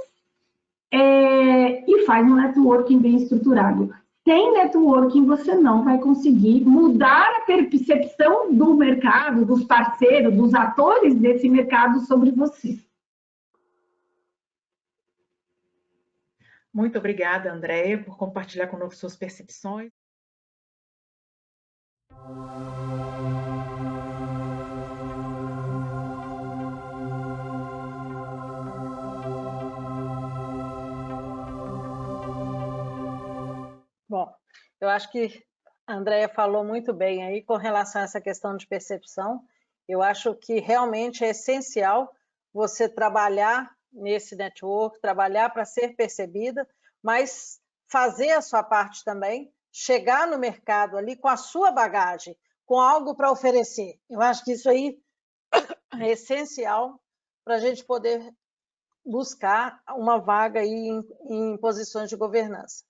e faz um networking bem estruturado. Sem networking, você não vai conseguir mudar a percepção do mercado, dos parceiros, dos atores desse mercado sobre você. Muito obrigada, Andréia, por compartilhar conosco suas percepções. Bom, eu acho que a Andréia falou muito bem aí com relação a essa questão de percepção. Eu acho que realmente é essencial você trabalhar nesse network, trabalhar para ser percebida, mas fazer a sua parte também, chegar no mercado ali com a sua bagagem, com algo para oferecer. Eu acho que isso aí é essencial para a gente poder buscar uma vaga aí em posições de governança.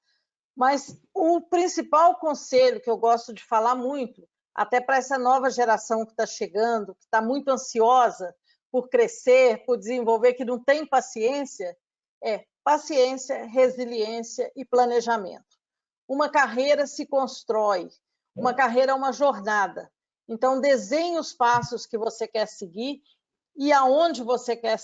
Mas o principal conselho que eu gosto de falar muito, até para essa nova geração que está chegando, que está muito ansiosa por crescer, por desenvolver, que não tem paciência, é paciência, resiliência e planejamento. Uma carreira se constrói, uma carreira é uma jornada. Então, desenhe os passos que você quer seguir e aonde você quer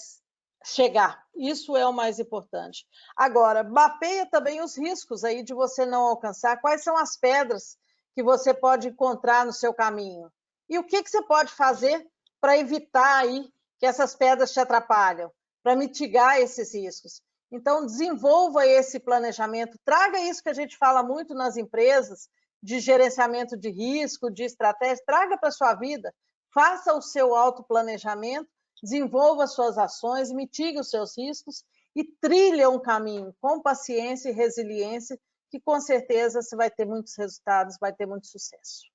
chegar. Isso é o mais importante. Agora, mapeia também os riscos aí de você não alcançar. Quais são as pedras que você pode encontrar no seu caminho? E o que você pode fazer para evitar aí que essas pedras te atrapalham, para mitigar esses riscos? Então, desenvolva esse planejamento, traga isso que a gente fala muito nas empresas, de gerenciamento de risco, de estratégia, traga para a sua vida, faça o seu autoplanejamento, desenvolva suas ações, mitigue os seus riscos e trilhe um caminho com paciência e resiliência, que com certeza você vai ter muitos resultados, vai ter muito sucesso.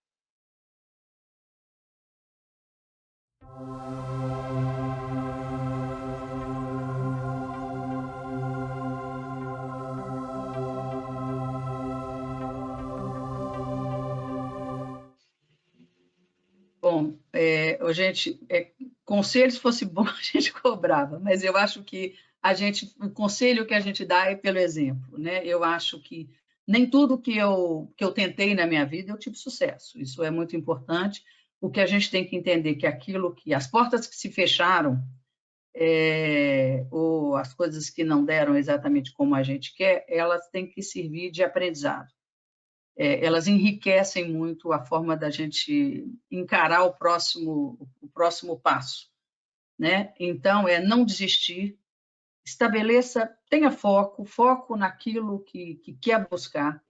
Bom, gente, conselho, se fosse bom, a gente cobrava, mas eu acho que o conselho que a gente dá é pelo exemplo, né? Eu acho que nem tudo que eu tentei na minha vida eu tive sucesso, isso é muito importante. O que a gente tem que entender que as portas que se fecharam, ou as coisas que não deram exatamente como a gente quer, elas têm que servir de aprendizado. Elas enriquecem muito a forma da gente encarar o próximo passo, né? Então, não desistir, tenha foco naquilo que quer buscar,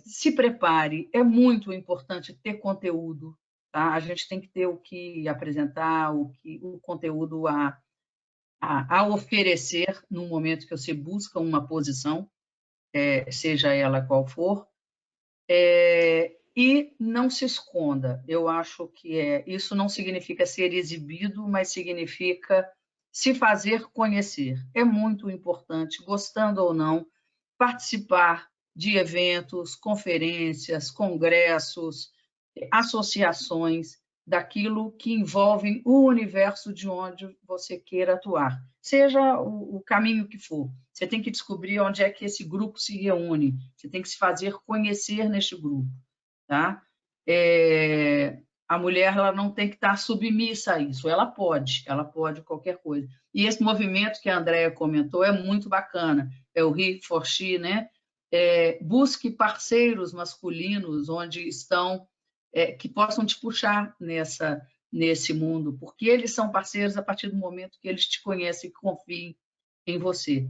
se prepare, é muito importante ter conteúdo, tá? A gente tem que ter o que apresentar, o conteúdo a oferecer no momento que você busca uma posição, seja ela qual for, e não se esconda. Eu acho que isso não significa ser exibido, mas significa se fazer conhecer. É muito importante, gostando ou não, participar de eventos, conferências, congressos, associações, daquilo que envolvem o universo de onde você queira atuar, seja o caminho que for. Você tem que descobrir onde é que esse grupo se reúne, você tem que se fazer conhecer neste grupo, tá? A mulher ela não tem que estar submissa a isso, ela pode qualquer coisa. E esse movimento que a Andréia comentou é muito bacana, é o He for She, né? Busque parceiros masculinos onde estão, que possam te puxar nesse mundo, porque eles são parceiros a partir do momento que eles te conhecem e confiem em você.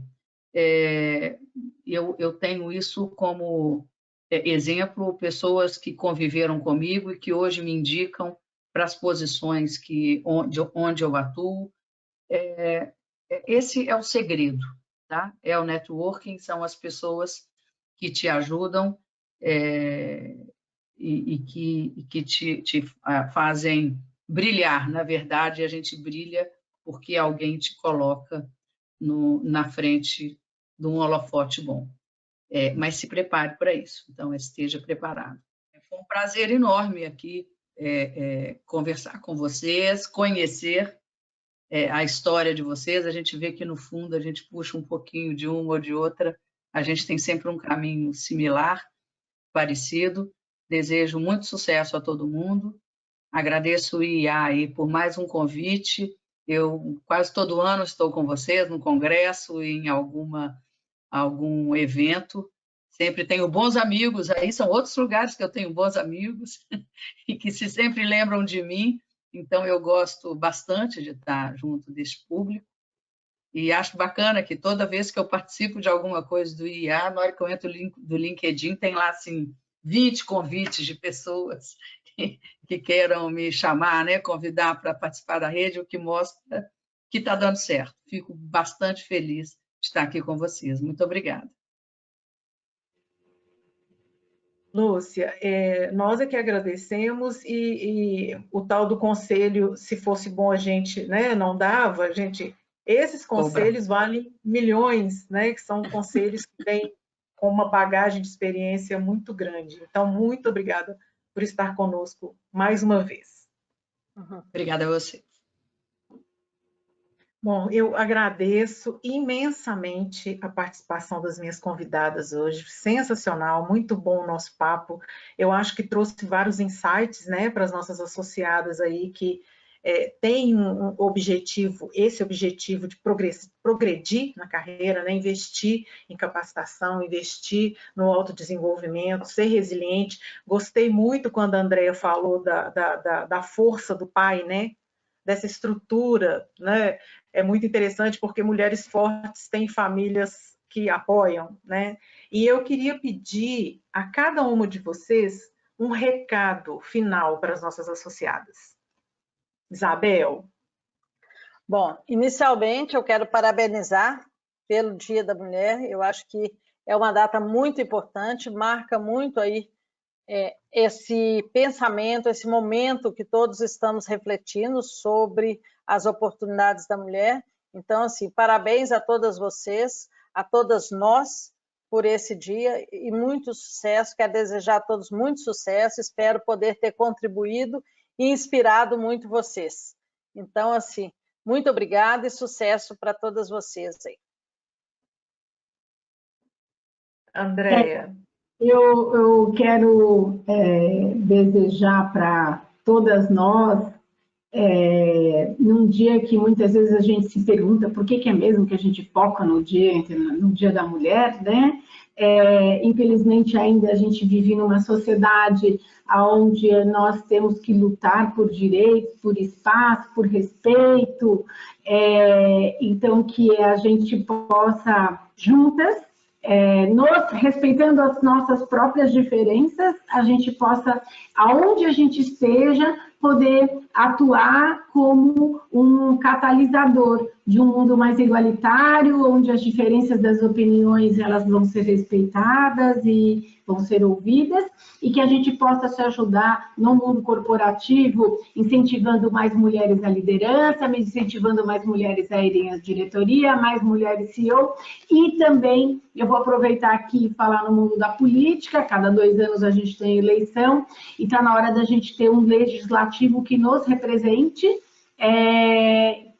Eu tenho isso como exemplo, pessoas que conviveram comigo e que hoje me indicam para as posições onde eu atuo. Esse é o segredo, tá? É o networking, são as pessoas que te ajudam e que te fazem brilhar. Na verdade, a gente brilha porque alguém te coloca na frente de um holofote bom. Mas se prepare para isso, então esteja preparado. Foi um prazer enorme aqui conversar com vocês, conhecer a história de vocês. A gente vê que, no fundo, a gente puxa um pouquinho de uma ou de outra, a gente tem sempre um caminho similar, parecido. Desejo muito sucesso a todo mundo. Agradeço o IIA aí por mais um convite. Eu quase todo ano estou com vocês no congresso, em algum evento. Sempre tenho bons amigos aí, são outros lugares que eu tenho bons amigos e que se sempre lembram de mim. Então, eu gosto bastante de estar junto desse público e acho bacana que toda vez que eu participo de alguma coisa do IA, na hora que eu entro do LinkedIn, tem lá, assim, 20 convites de pessoas que queiram me chamar, né, convidar para participar da rede, o que mostra que está dando certo. Fico bastante feliz de estar aqui com vocês. Muito obrigada. Lúcia, nós é que agradecemos e o tal do conselho, se fosse bom a gente, né, não dava, esses conselhos valem milhões, né, que são conselhos que vêm com uma bagagem de experiência muito grande. Então, muito obrigada por estar conosco mais uma vez. Obrigada a você. Bom, eu agradeço imensamente a participação das minhas convidadas hoje, sensacional, muito bom o nosso papo. Eu acho que trouxe vários insights, né, para as nossas associadas aí que têm um objetivo, esse objetivo de progredir na carreira, né, investir em capacitação, investir no autodesenvolvimento, ser resiliente. Gostei muito quando a Andrea falou da força do pai, né, dessa estrutura, né? É muito interessante porque mulheres fortes têm famílias que apoiam, né? E eu queria pedir a cada uma de vocês um recado final para as nossas associadas. Isabel? Bom, inicialmente eu quero parabenizar pelo Dia da Mulher. Eu acho que é uma data muito importante, marca muito aí esse pensamento, esse momento que todos estamos refletindo sobre as oportunidades da mulher. Então, assim, parabéns a todas vocês, a todas nós, por esse dia e muito sucesso. Quero desejar a todos muito sucesso, espero poder ter contribuído e inspirado muito vocês. Então, assim, muito obrigada e sucesso para todas vocês aí. Andrea? Eu quero desejar para todas nós, num dia que muitas vezes a gente se pergunta por que é mesmo que a gente foca no Dia da Mulher, né? Infelizmente ainda a gente vive numa sociedade onde nós temos que lutar por direitos, por espaço, por respeito, então que a gente possa juntas, respeitando as nossas próprias diferenças, a gente possa, aonde a gente esteja, poder atuar como um catalisador de um mundo mais igualitário, onde as diferenças das opiniões elas vão ser respeitadas e vão ser ouvidas, e que a gente possa se ajudar no mundo corporativo, incentivando mais mulheres à liderança, incentivando mais mulheres a irem à diretoria, mais mulheres CEO, e também, eu vou aproveitar aqui e falar no mundo da política, cada 2 anos a gente tem eleição, e está na hora da gente ter um legislativo que nos represente,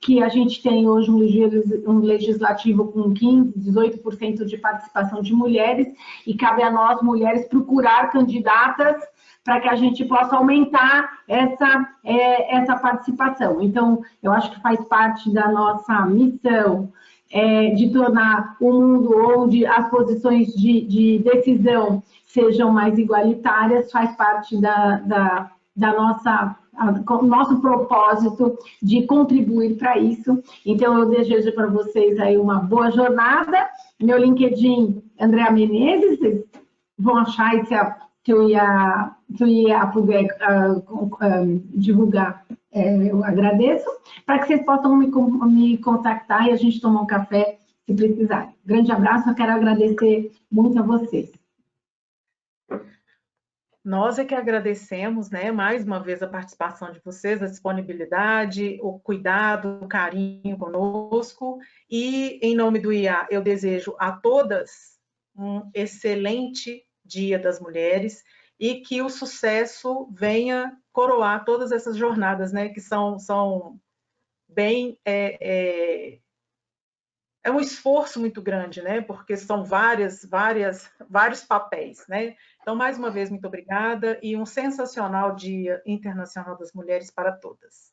que a gente tem hoje um legislativo com 15%, 18% de participação de mulheres, e cabe a nós, mulheres, procurar candidatas para que a gente possa aumentar essa participação. Então, eu acho que faz parte da nossa missão de tornar um mundo onde as posições de decisão sejam mais igualitárias, faz parte nosso propósito de contribuir para isso. Então, eu desejo para vocês aí uma boa jornada. Meu LinkedIn, Andréa Menezes, vocês vão achar e se eu ia puder divulgar, eu agradeço, para que vocês possam me contactar e a gente tomar um café se precisarem. Grande abraço, eu quero agradecer muito a vocês. Nós é que agradecemos, né, mais uma vez a participação de vocês, a disponibilidade, o cuidado, o carinho conosco, e em nome do IA eu desejo a todas um excelente Dia das Mulheres e que o sucesso venha coroar todas essas jornadas, né, que são bem... É um esforço muito grande, né? Porque são vários papéis, né? Então, mais uma vez, muito obrigada e um sensacional Dia Internacional das Mulheres para todas.